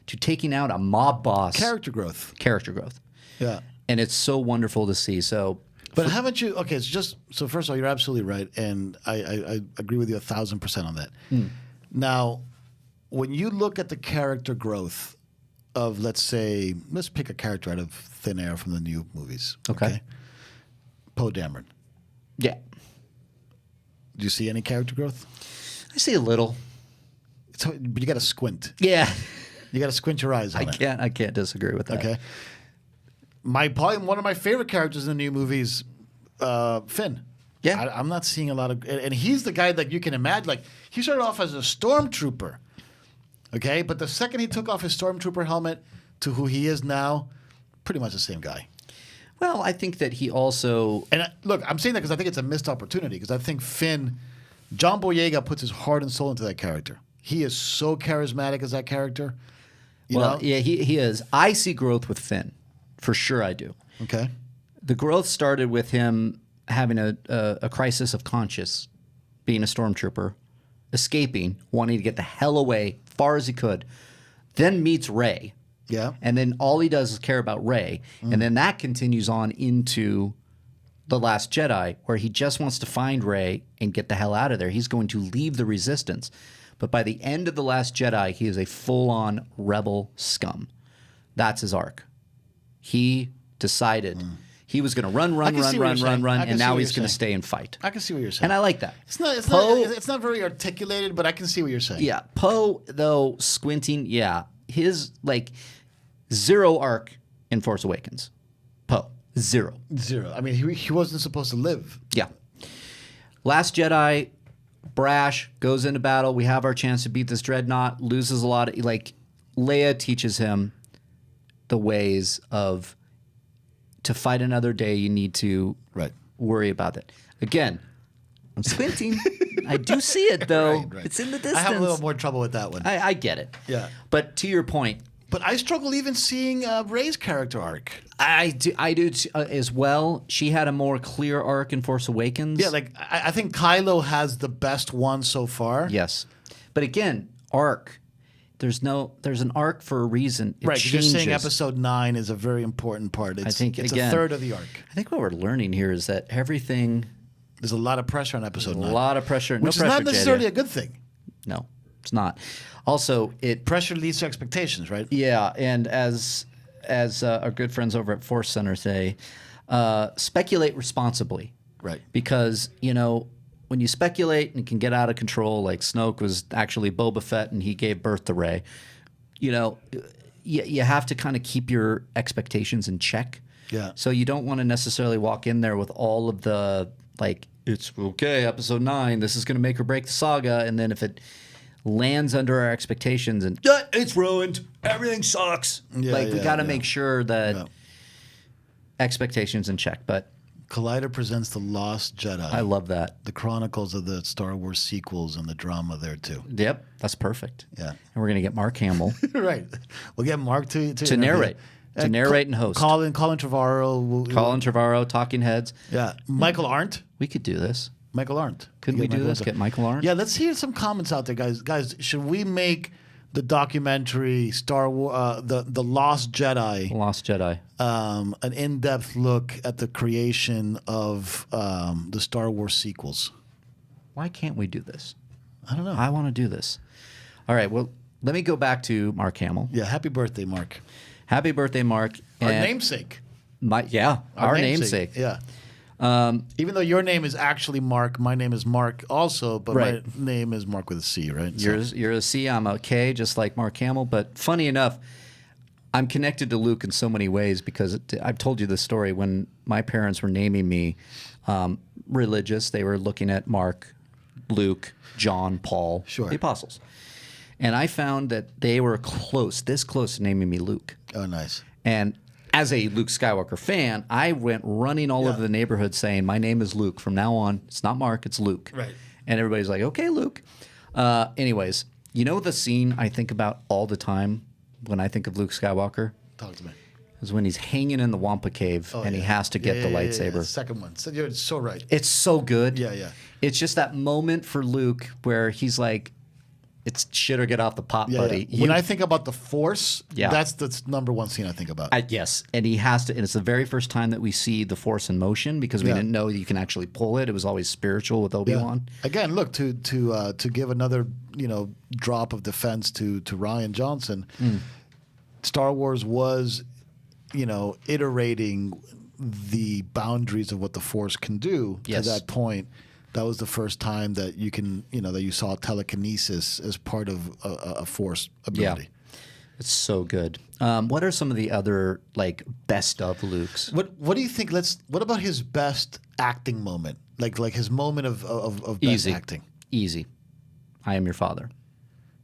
to taking out a mob boss. Character growth. Yeah. And it's so wonderful to see. So, but haven't you? Okay, it's just so. First of all, you're absolutely right, and I agree with you 1,000% on that. Now, when you look at the character growth of, let's pick a character out of thin air from the new movies. Okay. Poe Dameron. Yeah. Do you see any character growth? I see a little. But you got to squint. Yeah. You got to squint your eyes on it. I can't disagree with that. Okay. Probably one of my favorite characters in the new movies, Finn. Yeah. I'm not seeing a lot of, and he's the guy that you can imagine. Like, he started off as a stormtrooper, okay, but the second he took off his stormtrooper helmet to who he is now, pretty much the same guy. Well, I think that he also, And look, I'm saying that because I think it's a missed opportunity. Because I think John Boyega puts his heart and soul into that character. He is so charismatic as that character. You know? yeah, he is. I see growth with Finn, for sure. I do. Okay. The growth started with him having a crisis of conscience, being a stormtrooper, escaping, wanting to get the hell away far as he could, then meets Rey. Yeah. And then all he does is care about Rey. And then that continues on into The Last Jedi, where he just wants to find Rey and get the hell out of there. He's going to leave the Resistance. But by the end of The Last Jedi, he is a full-on rebel scum. That's his arc. He decided he was going to run, and now he's going to stay and fight. I can see what you're saying. And I like that. It's not very articulated, but I can see what you're saying. Yeah. Poe, though, squinting, his, like, zero arc in Force Awakens. Poe. Zero. I mean, he wasn't supposed to live. Yeah. Last Jedi, brash, goes into battle. We have our chance to beat this dreadnought, loses a lot of, like, Leia teaches him the ways of, to fight another day, you need to worry about it. Again, I'm squinting. I do see it, though. Right. It's in the distance. I have a little more trouble with that one. I get it. Yeah. But to your point, But I struggle even seeing Rey's character arc. I do as well. She had a more clear arc in Force Awakens. Yeah, like I think Kylo has the best one so far. Yes, but again, arc. There's an arc for a reason. It Right, because you're saying changes. Episode 9 is a very important part. It's, I think it's again, a third of the arc. I think what we're learning here is that everything. There's a lot of pressure on Episode 9. A lot of pressure. Which is not necessarily a good thing. No, it's not. Also, Pressure leads to expectations, right? Yeah, and as our good friends over at Force Center say, speculate responsibly. Right. Because, when you speculate and it can get out of control, like Snoke was actually Boba Fett and he gave birth to Rey, you have to kind of keep your expectations in check. Yeah. So you don't want to necessarily walk in there with all of the, like, it's okay, Episode 9, this is going to make or break the saga, and then if it lands under our expectations and it's ruined, everything sucks. We got to make sure that expectations in check. But Collider presents The Lost Jedi. I love that. The chronicles of the Star Wars sequels and the drama there too. Yep, that's perfect. Yeah. And we're going to get Mark Hamill Right. We'll get Mark to narrate. To narrate and host. Colin Trevorrow. Colin Trevorrow, Talking Heads. Yeah. Michael Arndt. We could do this. Michael Arndt. Couldn't we do this? Get Michael Arndt? Yeah, let's hear some comments out there, guys. Guys, should we make the documentary Star Wars, the Lost Jedi, Lost Jedi, an in-depth look at the creation of the Star Wars sequels? Why can't we do this? I don't know. I want to do this. All right. Well, let me go back to Mark Hamill. Yeah. Happy birthday, Mark. Happy birthday, Mark. Our namesake. Our namesake. Yeah. Even though your name is actually Mark, my name is Mark also, but Right. my name is Mark with a C, right? You're a C, I'm a K, just like Mark Hamill. But funny enough, I'm connected to Luke in so many ways because I've told you this story. When my parents were naming me religious, they were looking at Mark, Luke, John, Paul, Sure. the apostles. And I found that they were this close to naming me Luke. Oh, nice. And as a Luke Skywalker fan, I went running all over the neighborhood saying, my name is Luke. From now on, it's not Mark, it's Luke. Right. And everybody's like, okay, Luke. Anyways, the scene I think about all the time when I think of Luke Skywalker? Talk to me. Is when he's hanging in the Wampa Cave and he has to get the lightsaber. Yeah. Second one. So you're so right. It's so good. Yeah. It's just that moment for Luke where he's like, it's shit or get off the pot, buddy. Yeah. When I think about the Force, Yeah. that's the number one scene I think about. Yes, and he has to, and it's the very first time that we see the Force in motion because we didn't know you can actually pull it. It was always spiritual with Obi-Wan. Again, look to give another drop of defense to Ryan Johnson. Star Wars was iterating the boundaries of what the Force can do. Yes. To that point, that was the first time that you can that you saw telekinesis as part of a Force ability. Yeah. It's so good. What are some of the other best of Luke's? What do you think? What about his best acting moment? Like his moment of best acting. Easy. I am your father.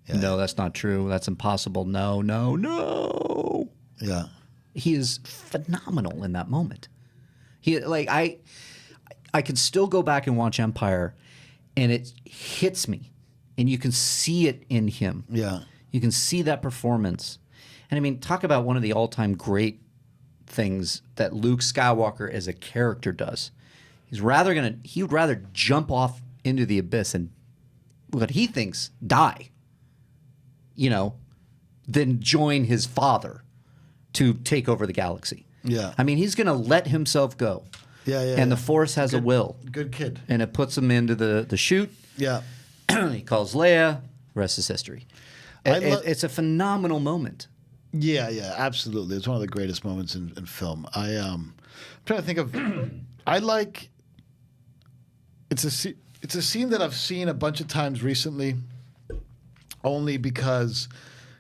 Yeah. No, that's not true. That's impossible. No. Yeah. He is phenomenal in that moment. I can still go back and watch Empire, and it hits me, and you can see it in him. Yeah. You can see that performance. And I mean, talk about one of the all-time great things that Luke Skywalker as a character does. He would rather jump off into the abyss and what he thinks die, than join his father to take over the galaxy. Yeah. I mean, he's going to let himself go. Yeah. And the Force has a will. Good kid. And it puts him into the chute. Yeah. He calls Leia. The rest is history. It's a phenomenal moment. Yeah, absolutely. It's one of the greatest moments in film. I'm trying to think of. It's a scene that I've seen a bunch of times recently, only because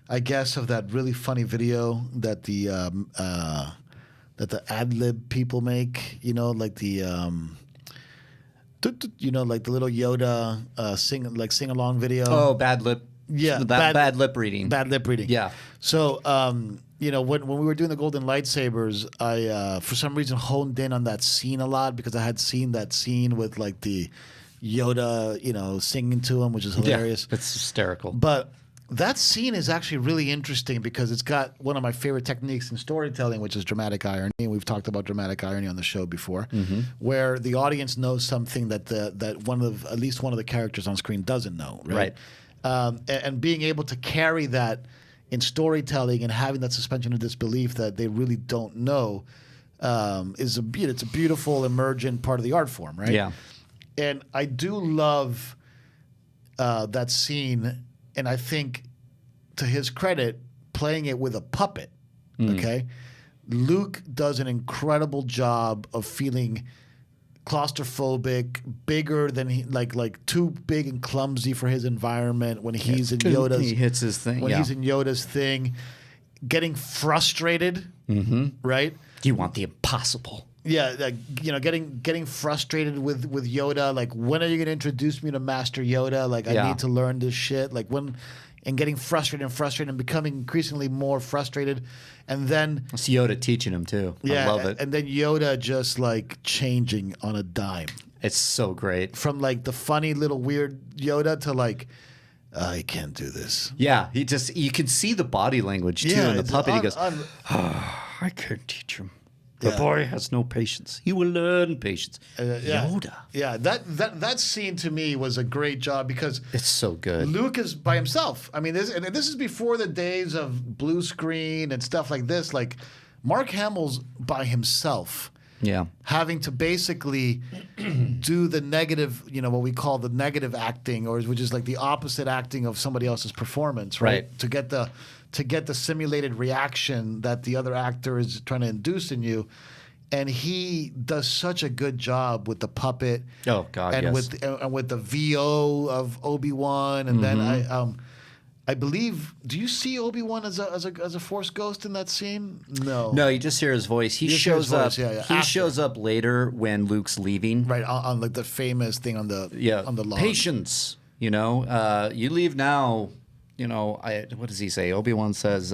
I guess of that really funny video that the ad lib people make. Like the like the little Yoda sing along video. Oh, bad lip. Yeah, bad lip reading. Bad lip reading. Yeah. So, when we were doing the golden lightsabers, I for some reason honed in on that scene a lot because I had seen that scene with the Yoda, singing to him, which is hilarious. Yeah, it's hysterical. But That scene is actually really interesting because it's got one of my favorite techniques in storytelling, which is dramatic irony. And we've talked about dramatic irony on the show before, where the audience knows something that at least one of the characters on screen doesn't know. Right. And being able to carry that in storytelling and having that suspension of disbelief that they really don't know it's a beautiful emergent part of the art form, right? Yeah. And I do love that scene, and I think, to his credit, playing it with a puppet. Okay, Luke does an incredible job of feeling claustrophobic, bigger than like too big and clumsy for his environment when he's in Yoda's. He hits his thing. When he's in Yoda's thing, getting frustrated, right? You want the impossible. Yeah, like, getting frustrated with Yoda. Like, when are you going to introduce me to Master Yoda? Like, I need to learn this shit. Like, and getting frustrated and becoming increasingly more frustrated. And then it's Yoda teaching him too. I love it. And then Yoda just like changing on a dime. It's so great. From like the funny little weird Yoda to like, I can't do this. Yeah, you can see the body language too in the puppet. He goes, I can't teach him. The boy has no patience. He will learn patience. Yoda. Yeah, that scene to me was a great job because it's so good. Luke is by himself. I mean, this is before the days of blue screen and stuff like this. Like, Mark Hamill's by himself. Yeah. Having to basically do the negative, what we call the negative acting, which is like the opposite acting of somebody else's performance, right? To get the simulated reaction that the other actor is trying to induce in you. And he does such a good job with the puppet. Oh God, and yes. with the VO of Obi-Wan, and then I believe. Do you see Obi-Wan as a Force ghost in that scene? No. No, you just hear his voice. He shows up. Yeah. He shows up later when Luke's leaving. Right on like the famous thing on the log. Patience. You leave now. What does he say? Obi-Wan says,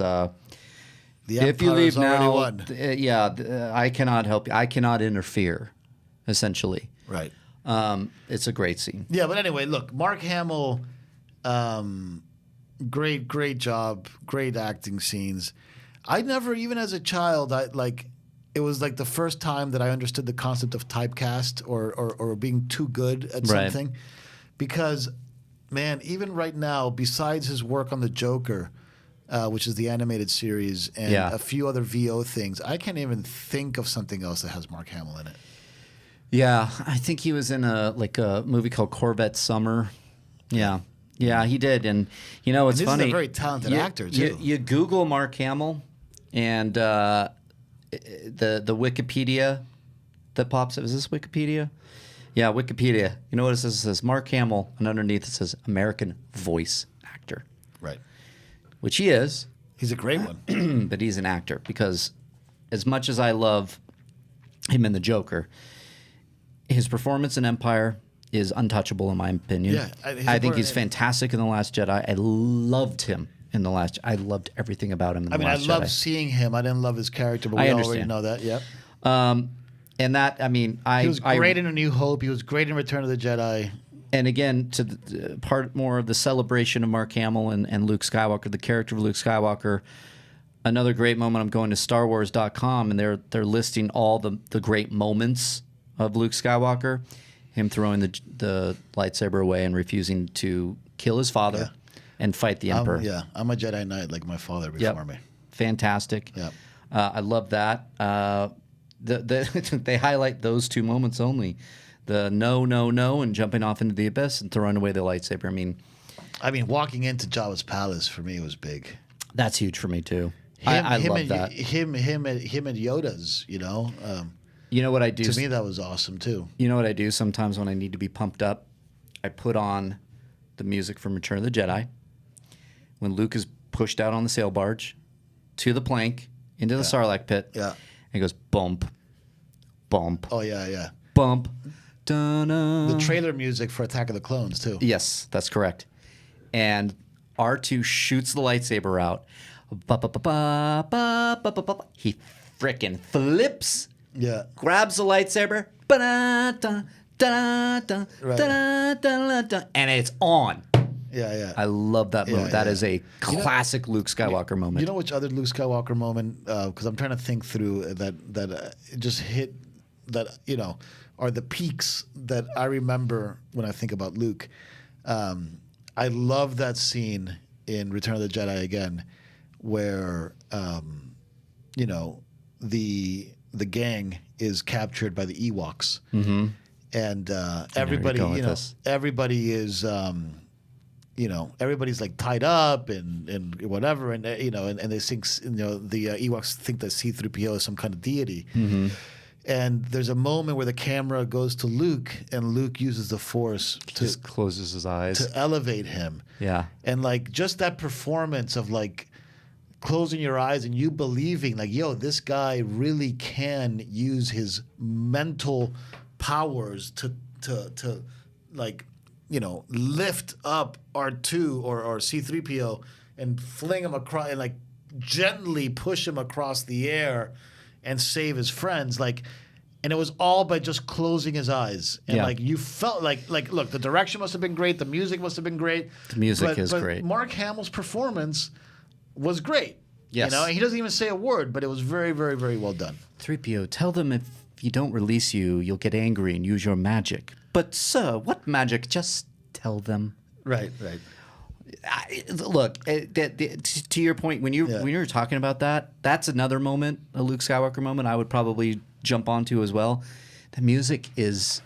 "If you leave now, I cannot help you. I cannot interfere." Essentially. Right. It's a great scene. Yeah, but anyway, look, Mark Hamill. Great job, great acting scenes. I never, even as a child, it was like the first time that I understood the concept of typecast or being too good at something. Because, man, even right now, besides his work on the Joker, which is the animated series, and a few other VO things, I can't even think of something else that has Mark Hamill in it. Yeah, I think he was in a movie called Corvette Summer. Yeah. Yeah, he did, and it's funny. He's a very talented actor too. You Google Mark Hamill, and the Wikipedia that pops up. Is this Wikipedia? Yeah, Wikipedia. You know what it says? It says Mark Hamill, and underneath it says American voice actor. Right. Which he is. He's a great one. But he's an actor because, as much as I love him in the Joker, his performance in Empire is untouchable in my opinion. Yeah, I think he's fantastic in The Last Jedi. I loved him in The Last. I loved everything about him in The Last Jedi. I loved seeing him. I didn't love his character, but we already know that. Yep. And that, he was great in A New Hope. He was great in Return of the Jedi. And again, to the part more of the celebration of Mark Hamill and Luke Skywalker, the character of Luke Skywalker. Another great moment. I'm going to StarWars.com, and they're listing all the great moments of Luke Skywalker. Him throwing the lightsaber away and refusing to kill his father and fight the Emperor. I'm a Jedi Knight like my father before me. Fantastic. Yep. I love that. They highlight those two moments only. The no, and jumping off into the abyss and throwing away the lightsaber. I mean, walking into Jabba's palace for me was big. That's huge for me too. I love that. Him and Yoda's, You know what I do? To me, that was awesome, too. You know what I do sometimes when I need to be pumped up? I put on the music from Return of the Jedi. When Luke is pushed out on the sail barge to the plank, into the Sarlacc pit. Yeah. And he goes, bump, bump. Oh, yeah. Bump. Da-na. The trailer music for Attack of the Clones, too. Yes, that's correct. And R2 shoots the lightsaber out. He frickin' flips. Yeah. Grabs the lightsaber. Right. And it's on. Yeah. I love that moment. That yeah. is a classic Luke Skywalker moment. You know which other Luke Skywalker moment? Because I'm trying to think through that it just hit that are the peaks that I remember when I think about Luke. I love that scene in Return of the Jedi again, where the gang is captured by the Ewoks, and everybody is. Everybody's like tied up and whatever, and and they think the Ewoks think that C-3PO is some kind of deity, and there's a moment where the camera goes to Luke, and Luke uses the Force to just closes his eyes to elevate him, and like just that performance of like closing your eyes and you believing like, yo, this guy really can use his mental powers to like. Lift up R2 or C-3PO and fling him across and like gently push him across the air and save his friends. Like, and it was all by just closing his eyes. And like you felt like look, the direction must have been great, the music must have been great. The music is great. Mark Hamill's performance was great. Yes. And he doesn't even say a word, but it was very, very, very well done. 3PO, tell them if you don't release you, you'll get angry and use your magic. But, sir, what magic? Just tell them. Right. Look, to your point, when you were talking about that, that's another moment, a Luke Skywalker moment I would probably jump onto as well. The music is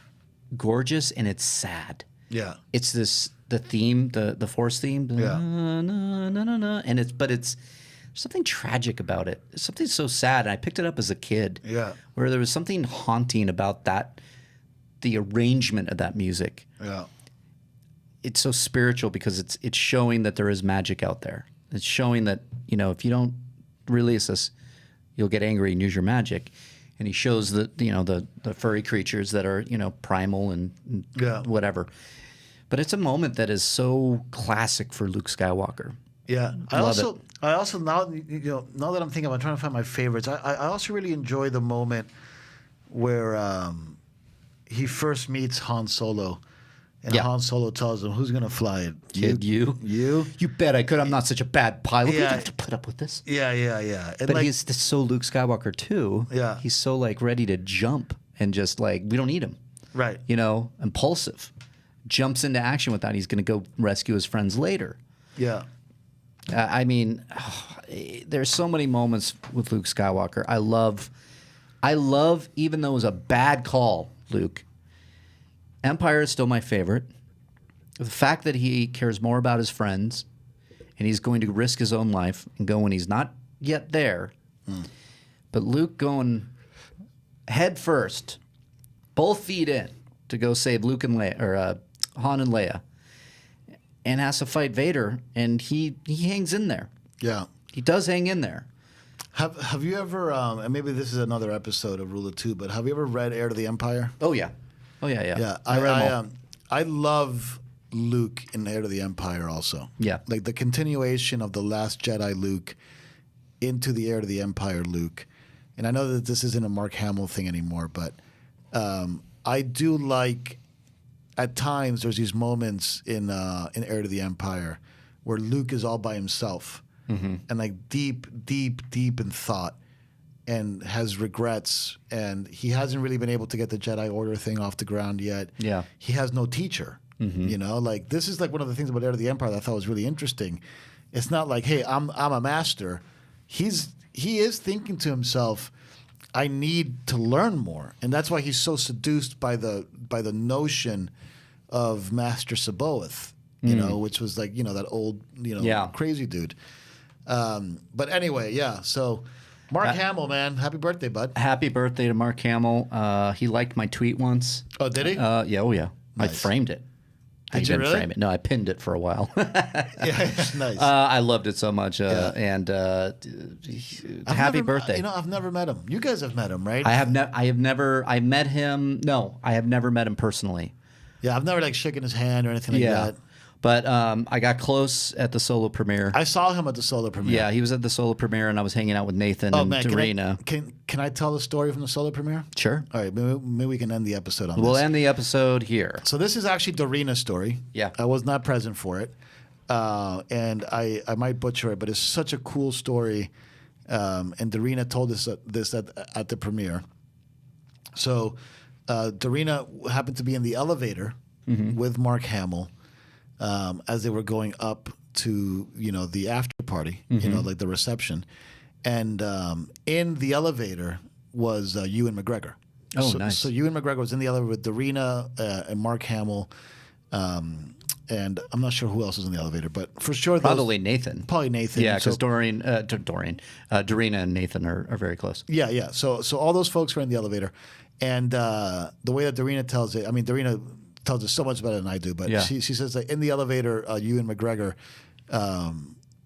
gorgeous and it's sad. Yeah. It's the theme, the Force theme. Yeah. And it's something tragic about it. It's something so sad. And I picked it up as a kid. Yeah. Where there was something haunting about that. The arrangement of that music. Yeah. It's so spiritual because it's showing that there is magic out there. It's showing that, if you don't release us, you'll get angry and use your magic. And he shows that, the furry creatures that are, primal and whatever. But it's a moment that is so classic for Luke Skywalker. Yeah. I also now that I'm thinking, I'm trying to find my favorites. I also really enjoy the moment where he first meets Han Solo, and Han Solo tells him, "Who's gonna fly it? Kid, you? You bet I could. I'm not such a bad pilot. You have to put up with this." Yeah. And but he's so Luke Skywalker too. Yeah. He's so like ready to jump and just like we don't need him. Right. Impulsive, jumps into action with that. He's gonna go rescue his friends later. Yeah. There's so many moments with Luke Skywalker. I love, even though it was a bad call, Luke, Empire is still my favorite. The fact that he cares more about his friends and he's going to risk his own life and go when he's not yet there. But Luke going head first, both feet in to go save Luke and Leia, or Han and Leia, and has to fight Vader, and he hangs in there. Yeah. He does hang in there. Have you ever, and maybe this is another episode of Rule of Two, but have you ever read Heir to the Empire? Oh, yeah. Yeah. I love Luke in Heir to the Empire also. Yeah. Like the continuation of the Last Jedi Luke into the Heir to the Empire Luke. And I know that this isn't a Mark Hamill thing anymore, but I do like, at times, there's these moments in Heir to the Empire where Luke is all by himself and like deep in thought and has regrets, and he hasn't really been able to get the Jedi Order thing off the ground yet. Yeah. He has no teacher. Like this is like one of the things about Heir to the Empire that I thought was really interesting. It's not like, hey, I'm a master. He is thinking to himself, I need to learn more, and that's why he's so seduced by the notion of Master Saboeth, which was like that old crazy dude. But anyway, yeah. So Mark Hamill, man, happy birthday, bud. Happy birthday to Mark Hamill. He liked my tweet once. Oh, did he? Yeah. Oh, yeah. Nice. I framed it. Did you really? Frame it. No, I pinned it for a while. Yeah, nice. I loved it so much. And happy birthday. I've never met him. You guys have met him, right? I have never. I met him. No, I have never met him personally. Yeah, I've never like shaken his hand or anything like that. But I got close at the solo premiere. I saw him at the solo premiere. Yeah, he was at the solo premiere, and I was hanging out with Nathan and man, Darina. Can I tell the story from the solo premiere? Sure. All right, maybe we can end the episode on We'll this. end the episode here. So this is actually Darina's story. Yeah. I was not present for it. And I might butcher it, but it's such a cool story. And Darina told us this at the premiere. So Darina happened to be in the elevator with Mark Hamill as they were going up to, the after party, like the reception. And in the elevator was Ewan McGregor. Oh, nice. So Ewan McGregor was in the elevator with Darina and Mark Hamill. And I'm not sure who else was in the elevator, but for sure, Probably Nathan. Probably Nathan. Yeah, because So- Darina and Nathan are very close. Yeah. So all those folks were in the elevator, and the way that Darina tells it, Darina tells it so much better than I do, but Yeah. she says that in the elevator, Ewan McGregor,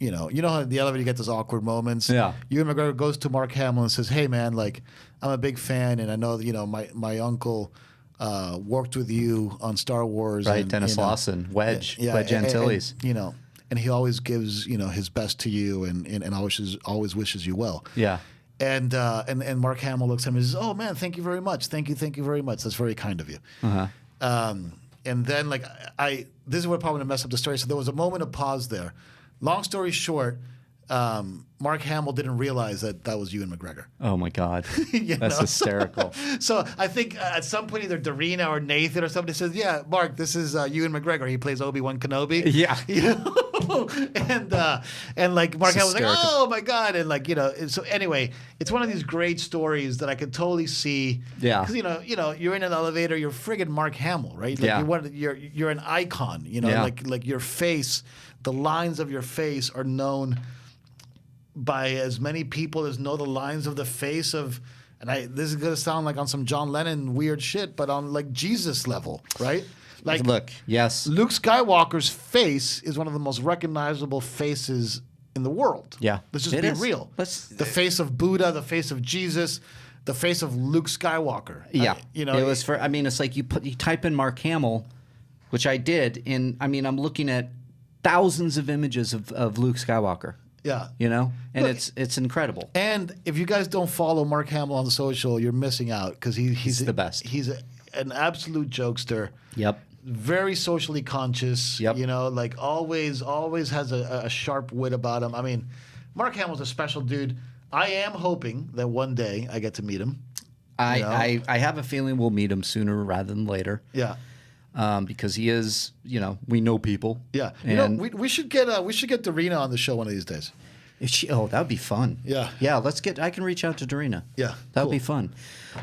you know how in the elevator you get those awkward moments. Yeah. Ewan McGregor goes to Mark Hamill and says, "Hey man, like I'm a big fan, and I know my uncle worked with you on Star Wars, Right, and, Dennis Lawson, Wedge and, Antilles. and he always gives his best to you, and always wishes you well." Yeah. And Mark Hamill looks at him and says, "Oh man, thank you very much. Thank you very much. That's very kind of you." And then this is what probably gonna mess up the story. So there was a moment of pause there. Long story short, Mark Hamill didn't realize that was Ewan McGregor. Oh my God, that's hysterical. So I think at some point either Darina or Nathan or somebody says, "Yeah, Mark, this is Ewan McGregor. He plays Obi-Wan Kenobi." Yeah. And like Mark Hamill was like, hysterical. "Oh my God!" And like so anyway, it's one of these great stories that I could totally see. Yeah. Because you're in an elevator, you're friggin' Mark Hamill, right? Like Yeah. you're an icon. Yeah. Like your face, the lines of your face are known by as many people as know the lines of the face of, and this is gonna sound like on some John Lennon weird shit, but on like Jesus level, right? Like, Look, yes. Luke Skywalker's face is one of the most recognizable faces in the world. Yeah. Let's just It be is. real. Let's- The face of Buddha, the face of Jesus, the face of Luke Skywalker. Yeah. It was it's like you type in Mark Hamill, which I did, and I'm looking at thousands of images of Luke Skywalker. Yeah. And Look, it's incredible. And if you guys don't follow Mark Hamill on the social, you're missing out because he's the best. He's an absolute jokester. Yep. Very socially conscious. Yep. Like always has a sharp wit about him. Mark Hamill's a special dude. I am hoping that one day I get to meet him. I have a feeling we'll meet him sooner rather than later. Yeah. Because he is, we know people. Yeah. And We should get Darina on the show one of these days. that would be fun. Yeah. Yeah, I can reach out to Darina. Yeah, That would be fun.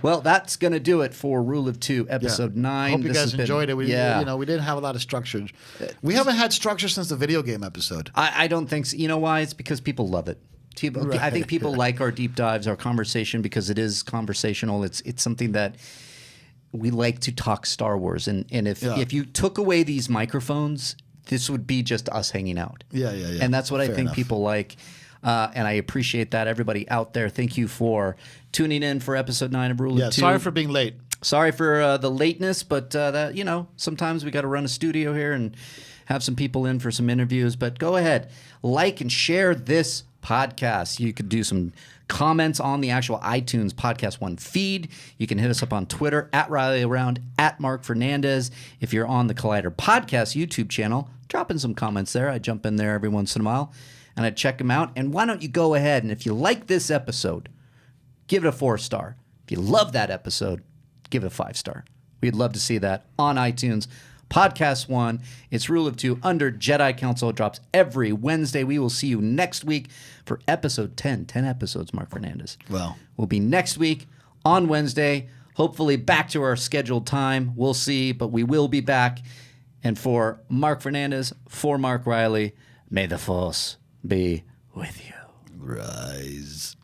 Well, that's going to do it for Rule of Two, episode 9. Hope you This guys has been- enjoyed it. We didn't have a lot of structure. We haven't had structure since the video game episode. I don't think so. You know why? It's because people love it. I think people like our deep dives, our conversation, because it is conversational. It's something that we like to talk Star Wars. And if you took away these microphones, this would be just us hanging out. Yeah. And that's what I Fair think enough. people like. And I appreciate that. Everybody out there, thank you for tuning in for episode 9 of Rule of Two. Sorry for being late. Sorry for the lateness, but sometimes we got to run a studio here and have some people in for some interviews. But go ahead, like and share this podcast. You could do some comments on the actual iTunes Podcast One feed. You can hit us up on Twitter at Riley Around, at Mark Fernandez. If you're on the Collider Podcast YouTube channel, drop in some comments there. I jump in there every once in a while and I check them out. And why don't you go ahead and if you like this episode, give it a 4-star. If you love that episode, give it a 5-star. We'd love to see that on iTunes. Podcast One. It's Rule of Two under Jedi Council. It drops every Wednesday. We will see you next week for episode 10. 10 episodes, Mark Fernandez. Well. We'll be next week on Wednesday. Hopefully back to our scheduled time. We'll see, but we will be back. And for Mark Fernandez, for Mark Riley, may the Force be with you. Rise.